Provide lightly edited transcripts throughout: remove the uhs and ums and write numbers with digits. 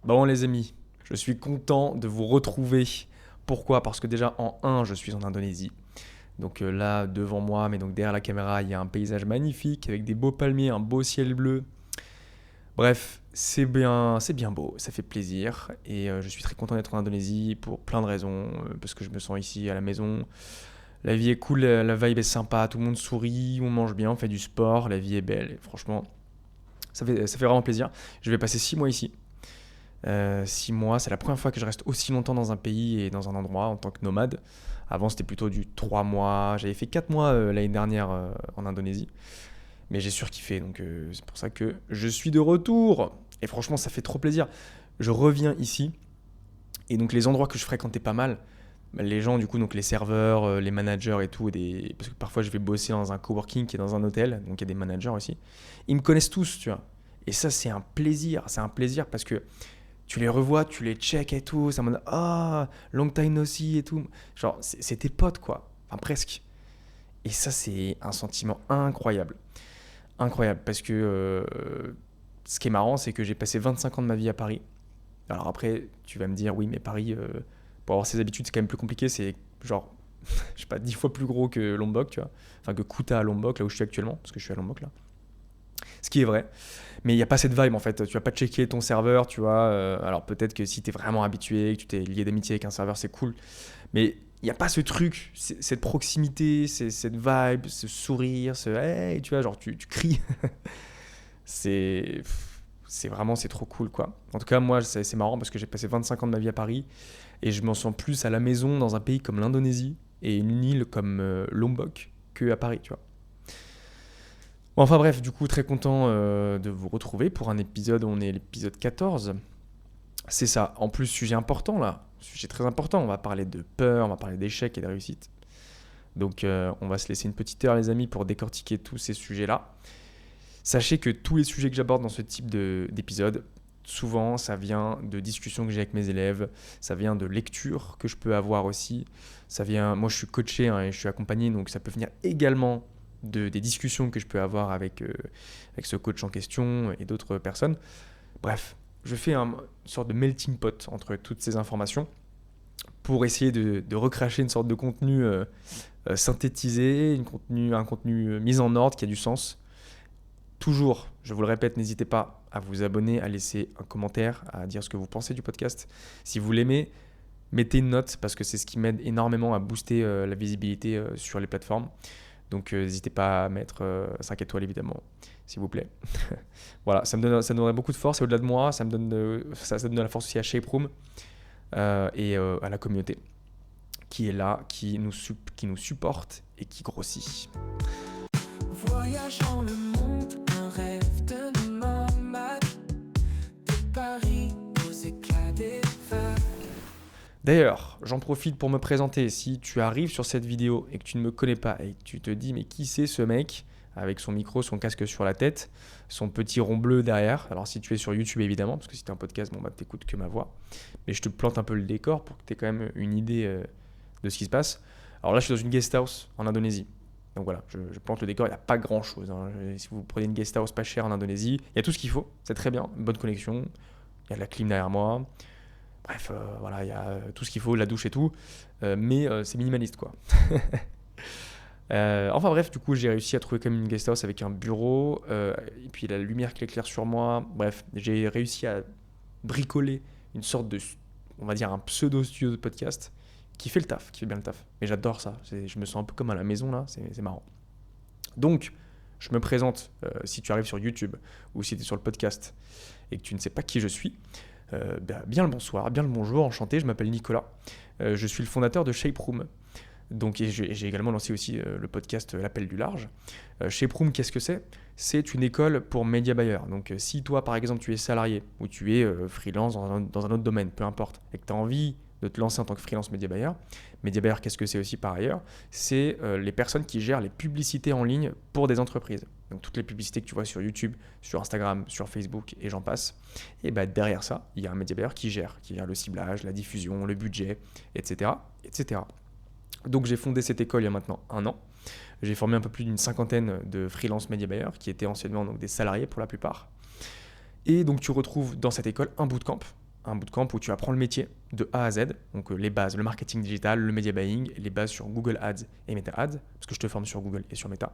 Bon les amis, je suis content de vous retrouver. Pourquoi ? Parce que déjà en un, je suis en Indonésie. Donc là, devant moi, mais donc derrière la caméra, il y a un paysage magnifique avec des beaux palmiers, un beau ciel bleu. Bref, c'est bien beau, ça fait plaisir. Et je suis très content d'être en Indonésie pour plein de raisons. Parce que je me sens ici à la maison. La vie est cool, la vibe est sympa, tout le monde sourit, on mange bien, on fait du sport, la vie est belle. Et franchement, ça fait vraiment plaisir. Je vais passer 6 mois ici. 6 mois, c'est la première fois que je reste aussi longtemps dans un pays et dans un endroit en tant que nomade. Avant, c'était plutôt du 3 mois. J'avais fait 4 mois l'année dernière en Indonésie. Mais j'ai surkiffé, donc c'est pour ça que je suis de retour. Et franchement, ça fait trop plaisir. Je reviens ici, et donc les endroits que je fréquentais pas mal, bah, les gens, du coup, donc les serveurs, les managers et tout, parce que parfois je vais bosser dans un coworking qui est dans un hôtel, donc il y a des managers aussi. Ils me connaissent tous, tu vois. Et ça, c'est un plaisir parce que tu les revois, tu les check et tout, ça m'a ah, long time no see et tout. Genre, c'est tes potes, quoi. Enfin, presque. Et ça, c'est un sentiment incroyable. Incroyable, parce que ce qui est marrant, c'est que j'ai passé 25 ans de ma vie à Paris. Alors après, tu vas me dire, oui, mais Paris, pour avoir ses habitudes, c'est quand même plus compliqué. C'est genre, je sais pas, 10 fois plus gros que Lombok, tu vois. Enfin, que Kuta à Lombok, là où je suis actuellement, parce que je suis à Lombok, là. Ce qui est vrai. Mais il n'y a pas cette vibe en fait. Tu vas pas checker ton serveur, tu vois. Alors peut-être que si tu es vraiment habitué, que tu t'es lié d'amitié avec un serveur, c'est cool. Mais il n'y a pas ce truc, cette proximité, cette vibe, ce sourire, ce hey, tu vois, genre tu cries. c'est, c'est vraiment, c'est trop cool quoi. En tout cas, moi, c'est marrant parce que j'ai passé 25 ans de ma vie à Paris et je m'en sens plus à la maison dans un pays comme l'Indonésie et une île comme Lombok que à Paris, tu vois. Bon, enfin bref, du coup, très content de vous retrouver pour un épisode, on est l'épisode 14. C'est ça, en plus, sujet important là, sujet très important, on va parler de peur, on va parler d'échecs et de réussite. Donc on va se laisser une petite heure les amis pour décortiquer tous ces sujets-là. Sachez que tous les sujets que j'aborde dans ce type d'épisode, souvent ça vient de discussions que j'ai avec mes élèves, ça vient de lectures que je peux avoir aussi, ça vient, moi je suis coaché hein, et je suis accompagné, donc ça peut venir également des discussions que je peux avoir avec ce coach en question et d'autres personnes. Bref, je fais une sorte de melting pot entre toutes ces informations pour essayer de recracher une sorte de contenu synthétisé, un contenu mis en ordre qui a du sens. Toujours, je vous le répète, n'hésitez pas à vous abonner, à laisser un commentaire, à dire ce que vous pensez du podcast. Si vous l'aimez, mettez une note parce que c'est ce qui m'aide énormément à booster la visibilité sur les plateformes. Donc n'hésitez pas à mettre 5 étoiles évidemment, s'il vous plaît. Voilà, ça me donnerait beaucoup de force et au-delà de moi, ça donne de la force aussi à Shape Room et à la communauté qui est là, qui nous supporte et qui grossit. Voyageant le monde, un rêve de nomade, de Paris aux éclats des vagues. D'ailleurs, j'en profite pour me présenter. Si tu arrives sur cette vidéo et que tu ne me connais pas et que tu te dis mais qui c'est ce mec avec son micro, son casque sur la tête, son petit rond bleu derrière. Alors si tu es sur YouTube évidemment, parce que si tu es un podcast, bon bah t'écoutes que ma voix. Mais je te plante un peu le décor pour que tu aies quand même une idée de ce qui se passe. Alors là je suis dans une guest house en Indonésie. Donc voilà, je plante le décor, il n'y a pas grand chose. Hein. Si vous prenez une guest house pas chère en Indonésie, il y a tout ce qu'il faut, c'est très bien, une bonne connexion, il y a de la clim derrière moi. Bref, voilà, il y a tout ce qu'il faut, la douche et tout, mais c'est minimaliste quoi. Enfin bref, du coup, j'ai réussi à trouver quand même une guest house avec un bureau, et puis la lumière qui éclaire sur moi. Bref, j'ai réussi à bricoler une sorte de, on va dire, un pseudo-studio de podcast qui fait le taf, qui fait bien le taf. Mais j'adore ça, je me sens un peu comme à la maison là, c'est marrant. Donc, je me présente, si tu arrives sur YouTube ou si tu es sur le podcast et que tu ne sais pas qui je suis, bien le bonsoir, bien le bonjour, enchanté, je m'appelle Nicolas. Je suis le fondateur de Shape Room. Donc, j'ai également lancé aussi le podcast L'Appel du Large. Shape Room, qu'est-ce que c'est ? C'est une école pour média buyers. Donc, si toi, par exemple, tu es salarié ou tu es freelance dans un autre domaine, peu importe, et que tu as envie de te lancer en tant que freelance média buyer, qu'est-ce que c'est aussi par ailleurs ? C'est les personnes qui gèrent les publicités en ligne pour des entreprises. Donc, toutes les publicités que tu vois sur YouTube, sur Instagram, sur Facebook et j'en passe. Et bah, derrière ça, il y a un média buyer qui gère le ciblage, la diffusion, le budget, etc., etc. Donc j'ai fondé cette école il y a maintenant 1 an. J'ai formé un peu plus d'une 50aine de freelance media buyers qui étaient anciennement donc des salariés pour la plupart. Et donc tu retrouves dans cette école un un bootcamp où tu apprends le métier de A à Z, donc les bases, le marketing digital, le media buying, les bases sur Google Ads et Meta Ads, parce que je te forme sur Google et sur Meta.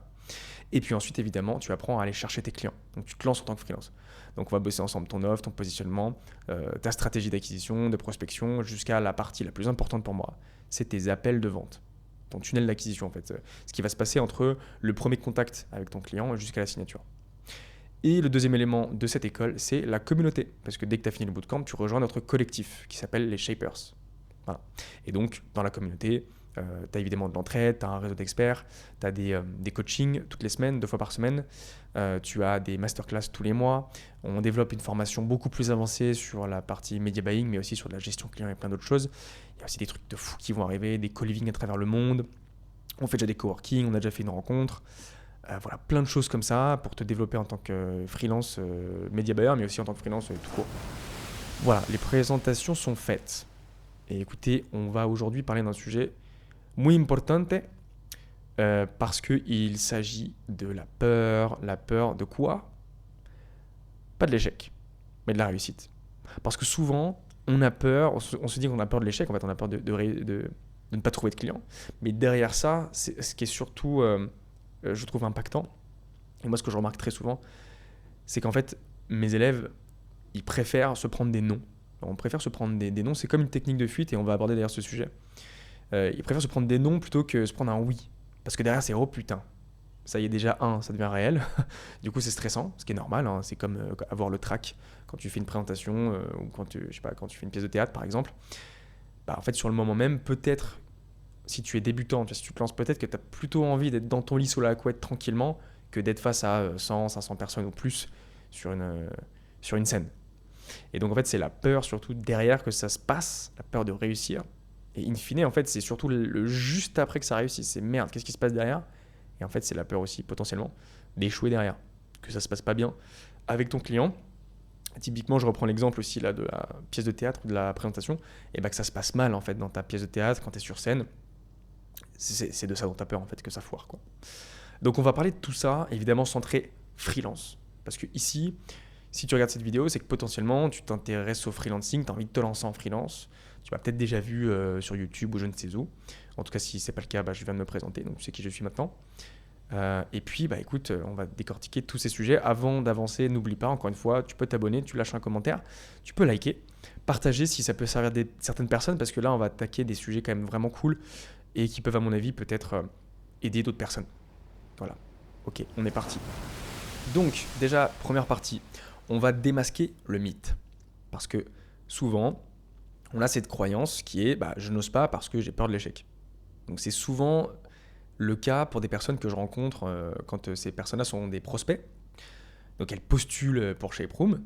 Et puis ensuite, évidemment, tu apprends à aller chercher tes clients. Donc tu te lances en tant que freelance. Donc on va bosser ensemble ton offre, ton positionnement, ta stratégie d'acquisition, de prospection, jusqu'à la partie la plus importante pour moi, c'est tes appels de vente. Ton tunnel d'acquisition en fait, ce qui va se passer entre le premier contact avec ton client jusqu'à la signature. Et le deuxième élément de cette école, c'est la communauté. Parce que dès que tu as fini le bootcamp, tu rejoins notre collectif qui s'appelle les Shapers. Voilà. Et donc, dans la communauté, tu as évidemment de l'entraide, tu as un réseau d'experts, tu as des coachings toutes les semaines, 2 fois par semaine, tu as des masterclass tous les mois, on développe une formation beaucoup plus avancée sur la partie media buying, mais aussi sur de la gestion client et plein d'autres choses. Il y a aussi des trucs de fous qui vont arriver, des co-living à travers le monde, on fait déjà des coworking, on a déjà fait une rencontre. Voilà, plein de choses comme ça pour te développer en tant que freelance media buyer, mais aussi en tant que freelance tout court. Voilà, les présentations sont faites. Et écoutez, on va aujourd'hui parler d'un sujet muy importante parce qu'il s'agit de la peur. La peur de quoi? Pas de l'échec, mais de la réussite. Parce que souvent, on a peur, on se dit qu'on a peur de l'échec, en fait, on a peur de ne pas trouver de clients. Mais derrière ça, c'est ce qui est surtout... je trouve impactant. Et moi, ce que je remarque très souvent, c'est qu'en fait, mes élèves, ils préfèrent se prendre des noms. Alors, on préfère se prendre des noms, c'est comme une technique de fuite, et on va aborder d'ailleurs ce sujet. Ils préfèrent se prendre des noms plutôt que se prendre un oui. Parce que derrière, c'est oh putain. Ça y est, déjà, ça devient réel. Du coup, c'est stressant, ce qui est normal. Hein. C'est comme avoir le trac quand tu fais une présentation ou quand tu fais une pièce de théâtre, par exemple. Bah, en fait, sur le moment même, peut-être si tu es débutant, si tu te lances, peut-être que tu as plutôt envie d'être dans ton lit sous la couette tranquillement que d'être face à 100, 500 personnes ou plus sur une scène. Et donc en fait, c'est la peur surtout derrière que ça se passe, la peur de réussir. Et in fine, en fait, c'est surtout le juste après que ça réussisse. C'est merde, qu'est-ce qui se passe derrière? Et en fait, c'est la peur aussi potentiellement d'échouer derrière, que ça se passe pas bien avec ton client. Typiquement, je reprends l'exemple aussi là, de la pièce de théâtre ou de la présentation, et bah, que ça se passe mal en fait dans ta pièce de théâtre quand tu es sur scène. C'est de ça dont tu as peur en fait, que ça foire quoi. Donc on va parler de tout ça, évidemment centré freelance. Parce que ici, si tu regardes cette vidéo, c'est que potentiellement tu t'intéresses au freelancing, tu as envie de te lancer en freelance. Tu m'as peut-être déjà vu sur YouTube ou je ne sais où. En tout cas, si ce n'est pas le cas, je viens de me présenter, donc tu sais qui je suis maintenant. Et puis, écoute, on va décortiquer tous ces sujets. Avant d'avancer, n'oublie pas, encore une fois, tu peux t'abonner, tu lâches un commentaire, tu peux liker, partager si ça peut servir certaines personnes, parce que là, on va attaquer des sujets quand même vraiment cool et qui peuvent, à mon avis, peut-être aider d'autres personnes. Voilà. Ok, on est parti. Donc, déjà, première partie, on va démasquer le mythe. Parce que souvent, on a cette croyance qui est je n'ose pas parce que j'ai peur de l'échec. Donc, c'est souvent le cas pour des personnes que je rencontre quand ces personnes-là sont des prospects. Donc, elles postulent pour Shaperoom.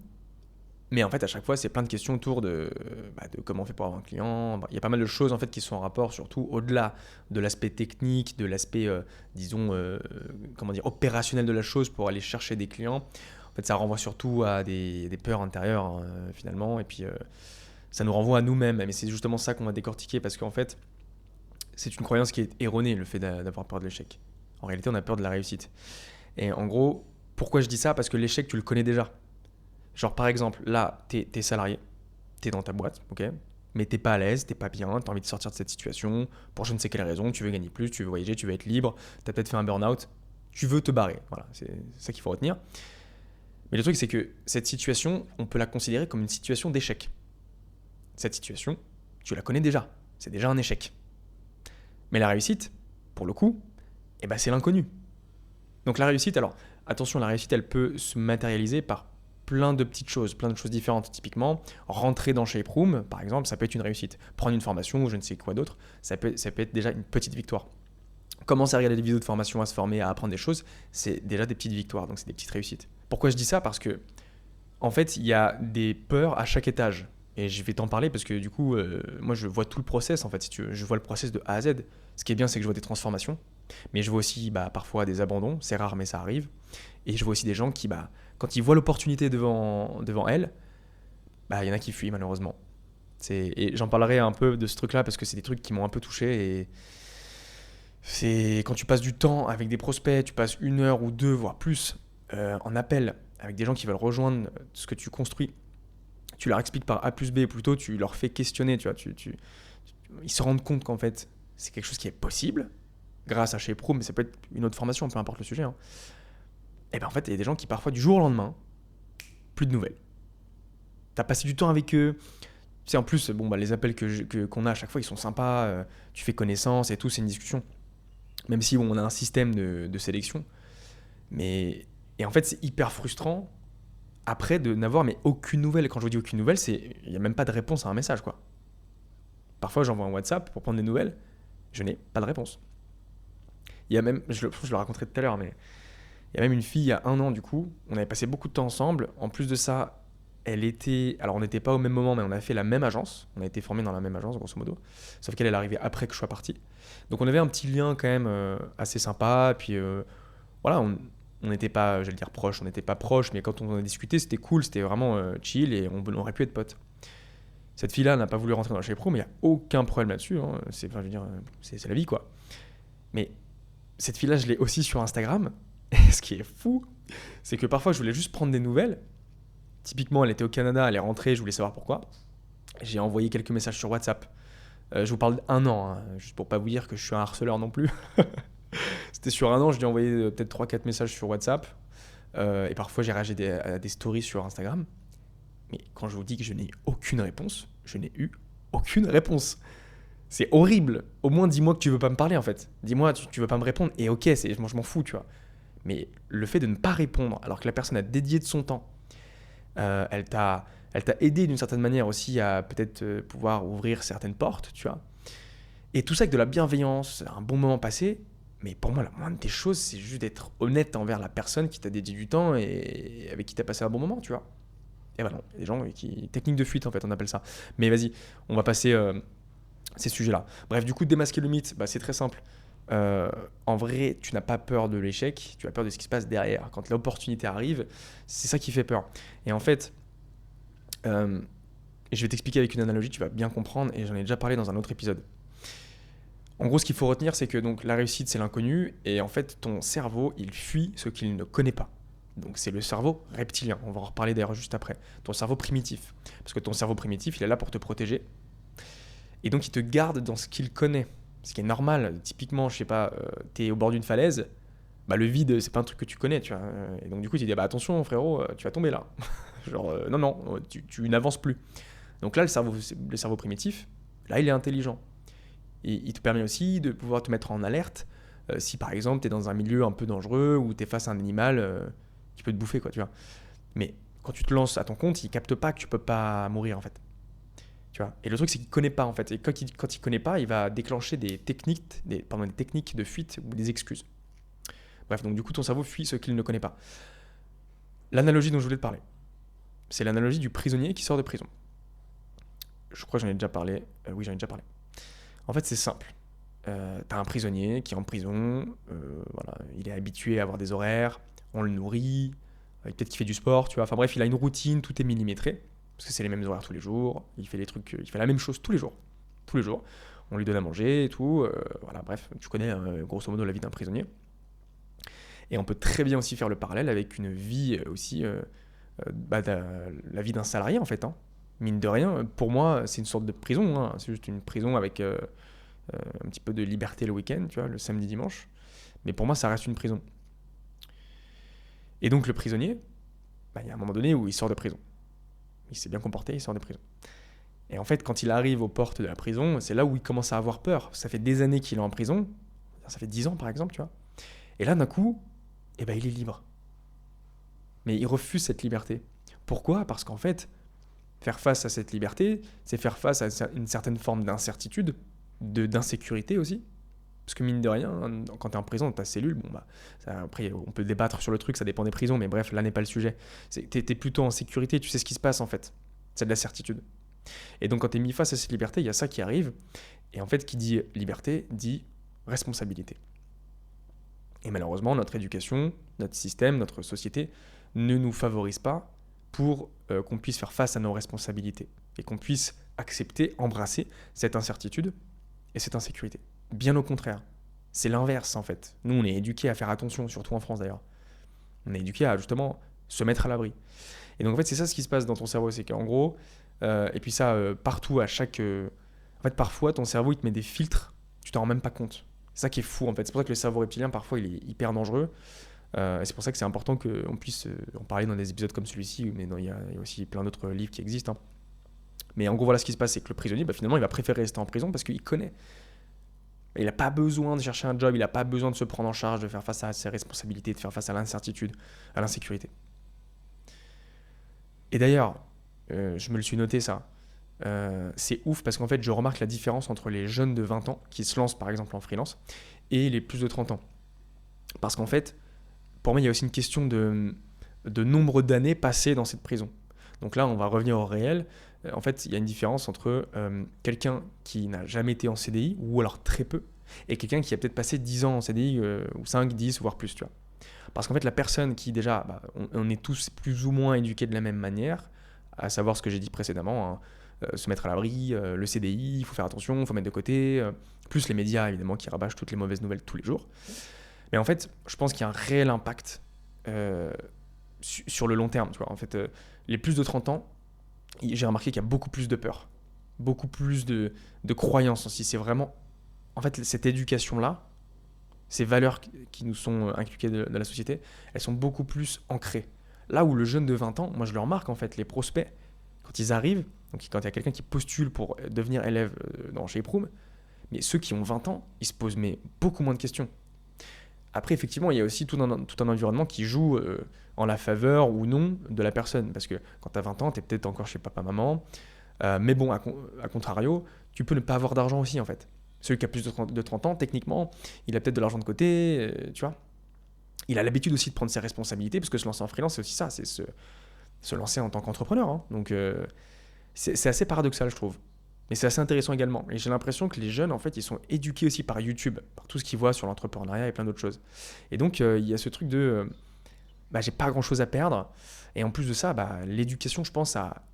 Mais en fait, à chaque fois, c'est plein de questions autour de comment on fait pour avoir un client. Il y a pas mal de choses en fait qui sont en rapport, surtout au-delà de l'aspect technique, de l'aspect, opérationnel de la chose pour aller chercher des clients. En fait, ça renvoie surtout à des peurs intérieures finalement. Et puis, ça nous renvoie à nous-mêmes. Mais c'est justement ça qu'on va décortiquer parce qu'en fait, c'est une croyance qui est erronée, le fait d'avoir peur de l'échec. En réalité, on a peur de la réussite. Et en gros, pourquoi je dis ça? Parce que l'échec, tu le connais déjà. Genre par exemple, là, t'es salarié, t'es dans ta boîte, ok, mais t'es pas à l'aise, t'es pas bien, t'as envie de sortir de cette situation, pour je ne sais quelle raison, tu veux gagner plus, tu veux voyager, tu veux être libre, t'as peut-être fait un burn-out, tu veux te barrer, voilà, c'est ça qu'il faut retenir. Mais le truc, c'est que cette situation, on peut la considérer comme une situation d'échec. Cette situation, tu la connais déjà, c'est déjà un échec. Mais la réussite, pour le coup, c'est l'inconnu. Donc la réussite, alors attention, la réussite, elle peut se matérialiser par plein de petites choses, plein de choses différentes. Typiquement, rentrer dans Shaperoom, par exemple, ça peut être une réussite. Prendre une formation ou je ne sais quoi d'autre, ça peut être déjà une petite victoire. Commencer à regarder des vidéos de formation, à se former, à apprendre des choses, c'est déjà des petites victoires, donc c'est des petites réussites. Pourquoi je dis ça? Parce que, en fait, il y a des peurs à chaque étage. Et je vais t'en parler parce que du coup, moi je vois tout le process en fait, si tu veux. Je vois le process de A à Z. Ce qui est bien, c'est que je vois des transformations, mais je vois aussi parfois des abandons, c'est rare mais ça arrive. Et je vois aussi des gens qui, quand ils voient l'opportunité devant elles, il y en a qui fuient malheureusement. Et j'en parlerai un peu de ce truc-là parce que c'est des trucs qui m'ont un peu touché. Et c'est quand tu passes du temps avec des prospects, tu passes 1 heure ou 2, voire plus, en appel avec des gens qui veulent rejoindre ce que tu construis, tu leur expliques par A plus B, plutôt tu leur fais questionner, tu vois, ils se rendent compte qu'en fait, c'est quelque chose qui est possible, grâce à chez Pro, mais ça peut être une autre formation, peu importe le sujet. Hein. Et bien en fait, il y a des gens qui parfois, du jour au lendemain, plus de nouvelles. T'as passé du temps avec eux. Tu sais, en plus, les appels qu'on a à chaque fois, ils sont sympas. Tu fais connaissance et tout, c'est une discussion. Même si on a un système de sélection. Et en fait, c'est hyper frustrant après de n'avoir mais aucune nouvelle. Et quand je vous dis aucune nouvelle, il n'y a même pas de réponse à un message, quoi. Parfois, j'envoie un WhatsApp pour prendre des nouvelles. Je n'ai pas de réponse. Il y a même, je le raconterai tout à l'heure, mais il y a même une fille il y a 1 an, du coup. On avait passé beaucoup de temps ensemble. En plus de ça, alors on n'était pas au même moment, mais on a fait la même agence. On a été formés dans la même agence, grosso modo. Sauf qu'elle est arrivée après que je sois parti. Donc on avait un petit lien quand même assez sympa. Puis voilà, on n'était pas, j'allais dire proches, on n'était pas proches, mais quand on a discuté, c'était cool, c'était vraiment chill et on aurait pu être potes. Cette fille-là n'a pas voulu rentrer dans la chez pro, mais il n'y a aucun problème là-dessus. Hein. Je veux dire, c'est la vie, quoi. Mais cette fille-là, je l'ai aussi sur Instagram. Et ce qui est fou, c'est que parfois, je voulais juste prendre des nouvelles. Typiquement, elle était au Canada, elle est rentrée, je voulais savoir pourquoi. J'ai envoyé quelques messages sur WhatsApp. Je vous parle d'1 an, hein, juste pour pas vous dire que je suis un harceleur non plus. C'était sur 1 an, je lui ai envoyé peut-être 3-4 messages sur WhatsApp. Et parfois, j'ai réagi à des stories sur Instagram. Mais quand je vous dis que je n'ai eu aucune réponse, je n'ai eu aucune réponse. C'est horrible. Au moins, dis-moi que tu veux pas me parler, en fait. Dis-moi, tu veux pas me répondre. Et ok, je m'en fous, tu vois. Mais le fait de ne pas répondre, alors que la personne a dédié de son temps, elle t'a aidé d'une certaine manière aussi à peut-être pouvoir ouvrir certaines portes, tu vois. Et tout ça avec de la bienveillance, un bon moment passé. Mais pour moi, la moindre des choses, c'est juste d'être honnête envers la personne qui t'a dédié du temps et avec qui t'as passé un bon moment, tu vois. Et voilà, il y a des gens qui... Technique de fuite, en fait, on appelle ça. Mais vas-y, on va passer ces sujets-là. Bref, du coup, démasquer le mythe, c'est très simple. En vrai, tu n'as pas peur de l'échec, tu as peur de ce qui se passe derrière. Quand l'opportunité arrive, c'est ça qui fait peur. Et en fait, je vais t'expliquer avec une analogie, tu vas bien comprendre, et j'en ai déjà parlé dans un autre épisode. En gros, ce qu'il faut retenir, c'est que donc, la réussite, c'est l'inconnu, et en fait, ton cerveau, il fuit ce qu'il ne connaît pas. Donc c'est le cerveau reptilien, on va en reparler d'ailleurs juste après. Ton cerveau primitif, parce que ton cerveau primitif, il est là pour te protéger, et donc il te garde dans ce qu'il connaît. Ce qui est normal, typiquement, je sais pas, t'es au bord d'une falaise, le vide, c'est pas un truc que tu connais, tu vois. Et donc du coup, tu dis, attention frérot, tu vas tomber là. Genre, non, tu n'avances plus. Donc là, le cerveau primitif, là, il est intelligent. Et il te permet aussi de pouvoir te mettre en alerte si par exemple, t'es dans un milieu un peu dangereux ou t'es face à un animal qui peut te bouffer, quoi, tu vois. Mais quand tu te lances à ton compte, il capte pas que tu peux pas mourir, en fait. Tu vois. Et le truc, c'est qu'il connaît pas, en fait. Et quand il connaît pas, il va déclencher des techniques de fuite ou des excuses. Bref, donc du coup, ton cerveau fuit ce qu'il ne connaît pas. L'analogie dont je voulais te parler, c'est l'analogie du prisonnier qui sort de prison. Je crois que j'en ai déjà parlé. Oui, j'en ai déjà parlé. En fait, c'est simple. T'as un prisonnier qui est en prison, voilà, il est habitué à avoir des horaires, on le nourrit, peut-être qu'il fait du sport, tu vois. Enfin bref, il a une routine, tout est millimétré, parce que c'est les mêmes horaires tous les jours, il fait les trucs, il fait la même chose tous les jours. Tous les jours. On lui donne à manger et tout, voilà, bref, tu connais grosso modo la vie d'un prisonnier. Et on peut très bien aussi faire le parallèle avec une vie aussi, la vie d'un salarié en fait. Hein. Mine de rien, pour moi, c'est une sorte de prison, hein. C'est juste une prison avec un petit peu de liberté le week-end, tu vois, le samedi, dimanche. Mais pour moi, ça reste une prison. Et donc le prisonnier, il y a un moment donné où il sort de prison. Il s'est bien comporté, il sort de prison. Et en fait, quand il arrive aux portes de la prison, c'est là où il commence à avoir peur. Ça fait des années qu'il est en prison, ça fait 10 ans par exemple, tu vois. Et là, d'un coup, il est libre. Mais il refuse cette liberté. Pourquoi ? Parce qu'en fait, faire face à cette liberté, c'est faire face à une certaine forme d'incertitude, d'insécurité aussi. Parce que mine de rien, quand tu es en prison dans ta cellule, après on peut débattre sur le truc, ça dépend des prisons, mais bref, là n'est pas le sujet. Tu es plutôt en sécurité, tu sais ce qui se passe en fait. C'est de la certitude. Et donc quand tu es mis face à cette liberté, il y a ça qui arrive. Et en fait, qui dit liberté, dit responsabilité. Et malheureusement, notre éducation, notre système, notre société ne nous favorise pas pour qu'on puisse faire face à nos responsabilités et qu'on puisse accepter, embrasser cette incertitude et cette insécurité. Bien au contraire, c'est l'inverse en fait. Nous, on est éduqués à faire attention, surtout en France d'ailleurs. On est éduqués à justement se mettre à l'abri. Et donc en fait, c'est ça ce qui se passe dans ton cerveau, c'est qu'en gros, et puis ça, partout, à chaque... en fait, parfois, ton cerveau, il te met des filtres, tu t'en rends même pas compte. C'est ça qui est fou, en fait. C'est pour ça que le cerveau reptilien, parfois, il est hyper dangereux. Et c'est pour ça que c'est important qu'on puisse en parler dans des épisodes comme celui-ci, mais il y a aussi plein d'autres livres qui existent. Hein. Mais en gros, voilà ce qui se passe, c'est que le prisonnier, finalement, il va préférer rester en prison parce qu'il connaît. Il n'a pas besoin de chercher un job, il n'a pas besoin de se prendre en charge, de faire face à ses responsabilités, de faire face à l'incertitude, à l'insécurité. Et d'ailleurs, je me le suis noté ça, c'est ouf parce qu'en fait, je remarque la différence entre les jeunes de 20 ans qui se lancent par exemple en freelance et les plus de 30 ans. Parce qu'en fait, pour moi, il y a aussi une question de nombre d'années passées dans cette prison. Donc là, on va revenir au réel. En fait, il y a une différence entre quelqu'un qui n'a jamais été en CDI, ou alors très peu, et quelqu'un qui a peut-être passé 10 ans en CDI, ou 5, 10, voire plus, tu vois. Parce qu'en fait, la personne qui déjà, on est tous plus ou moins éduqués de la même manière, à savoir ce que j'ai dit précédemment, hein, se mettre à l'abri, le CDI, il faut faire attention, il faut mettre de côté, plus les médias évidemment qui rabâchent toutes les mauvaises nouvelles tous les jours. Mais en fait, je pense qu'il y a un réel impact sur le long terme. Tu vois. En fait, les plus de 30 ans, j'ai remarqué qu'il y a beaucoup plus de peur, beaucoup plus de croyances aussi. C'est vraiment, en fait, cette éducation-là, ces valeurs qui nous sont inculquées de la société, elles sont beaucoup plus ancrées. Là où le jeune de 20 ans, moi je le remarque en fait, les prospects, quand ils arrivent, donc quand il y a quelqu'un qui postule pour devenir élève dans chez Proum, mais ceux qui ont 20 ans, ils se posent beaucoup moins de questions. Après, effectivement, il y a aussi tout un environnement qui joue en la faveur ou non de la personne. Parce que quand tu as 20 ans, tu es peut-être encore chez papa-maman. Mais bon, à contrario, tu peux ne pas avoir d'argent aussi, en fait. Celui qui a plus de 30 ans, techniquement, il a peut-être de l'argent de côté, tu vois. Il a l'habitude aussi de prendre ses responsabilités, parce que se lancer en freelance, c'est aussi ça, c'est se lancer en tant qu'entrepreneur. Hein. Donc, c'est assez paradoxal, je trouve. Mais c'est assez intéressant également. Et j'ai l'impression que les jeunes, en fait, ils sont éduqués aussi par YouTube, par tout ce qu'ils voient sur l'entrepreneuriat et plein d'autres choses. Et donc, il y a ce truc de j'ai pas grand-chose à perdre. Et en plus de ça, l'éducation, je pense, a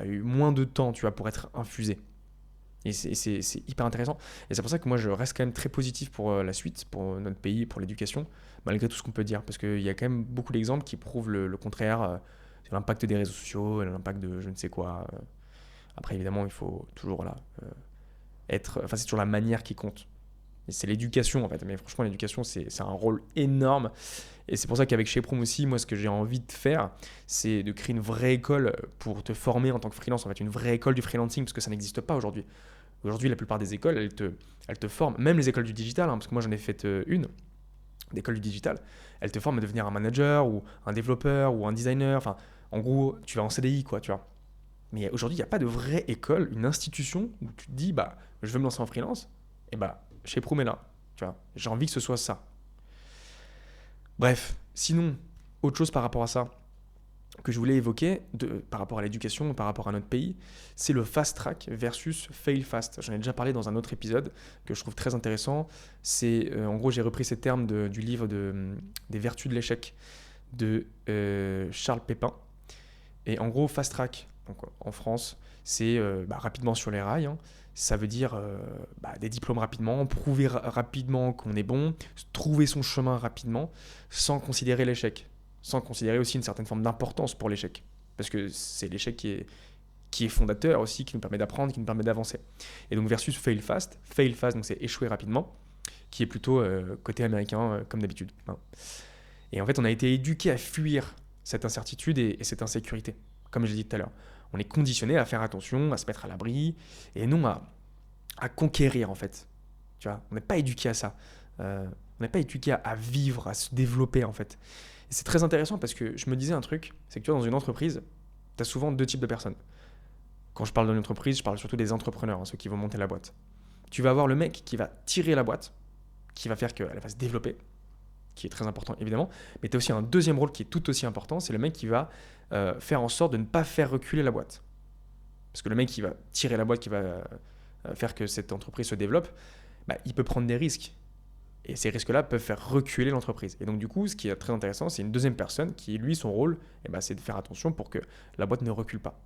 eu moins de temps, tu vois, pour être infusée. Et c'est hyper intéressant. Et c'est pour ça que moi, je reste quand même très positif pour la suite, pour notre pays, pour l'éducation, malgré tout ce qu'on peut dire. Parce qu'il y a quand même beaucoup d'exemples qui prouvent le contraire sur l'impact des réseaux sociaux, l'impact de je ne sais quoi. Après, évidemment, il faut toujours c'est toujours la manière qui compte. Et c'est l'éducation, en fait. Mais franchement, l'éducation, c'est un rôle énorme. Et c'est pour ça qu'avec Chez Prom aussi, moi, ce que j'ai envie de faire, c'est de créer une vraie école pour te former en tant que freelance. En fait, une vraie école du freelancing, parce que ça n'existe pas aujourd'hui. Aujourd'hui, la plupart des écoles, elles te forment. Même les écoles du digital, hein, parce que moi, j'en ai fait une, d'école du digital. Elles te forment à devenir un manager, ou un développeur, ou un designer. Enfin, en gros, tu vas en CDI, quoi, tu vois. Mais aujourd'hui, il n'y a pas de vraie école, une institution où tu te dis, je veux me lancer en freelance, et chez Prom est là, tu vois. J'ai envie que ce soit ça. Bref, sinon, autre chose par rapport à ça que je voulais évoquer, par rapport à l'éducation, par rapport à notre pays, c'est le fast track versus fail fast. J'en ai déjà parlé dans un autre épisode que je trouve très intéressant. C'est, en gros, j'ai repris ces termes du livre des vertus de l'échec de Charles Pépin. Et en gros, fast track, donc, en France, c'est rapidement sur les rails. Hein. Ça veut dire des diplômes rapidement, prouver rapidement qu'on est bon, trouver son chemin rapidement, sans considérer l'échec, sans considérer aussi une certaine forme d'importance pour l'échec. Parce que c'est l'échec qui est fondateur aussi, qui nous permet d'apprendre, qui nous permet d'avancer. Et donc versus fail fast, donc c'est échouer rapidement, qui est plutôt côté américain, comme d'habitude. Hein. Et en fait, on a été éduqué à fuir cette incertitude et cette insécurité, comme je l'ai dit tout à l'heure. On est conditionné à faire attention, à se mettre à l'abri, et non à conquérir, en fait. Tu vois, on n'est pas éduqué à ça. On n'est pas éduqué à vivre, à se développer, en fait. Et c'est très intéressant parce que je me disais un truc, c'est que tu vois, dans une entreprise, tu as souvent deux types de personnes. Quand je parle d'une entreprise, je parle surtout des entrepreneurs, hein, ceux qui vont monter la boîte. Tu vas avoir le mec qui va tirer la boîte, qui va faire qu'elle va se développer, qui est très important évidemment, mais tu as aussi un deuxième rôle qui est tout aussi important, c'est le mec qui va faire en sorte de ne pas faire reculer la boîte. Parce que le mec qui va tirer la boîte, qui va faire que cette entreprise se développe, il peut prendre des risques. Et ces risques-là peuvent faire reculer l'entreprise. Et donc du coup, ce qui est très intéressant, c'est une deuxième personne qui, lui, son rôle, c'est de faire attention pour que la boîte ne recule pas.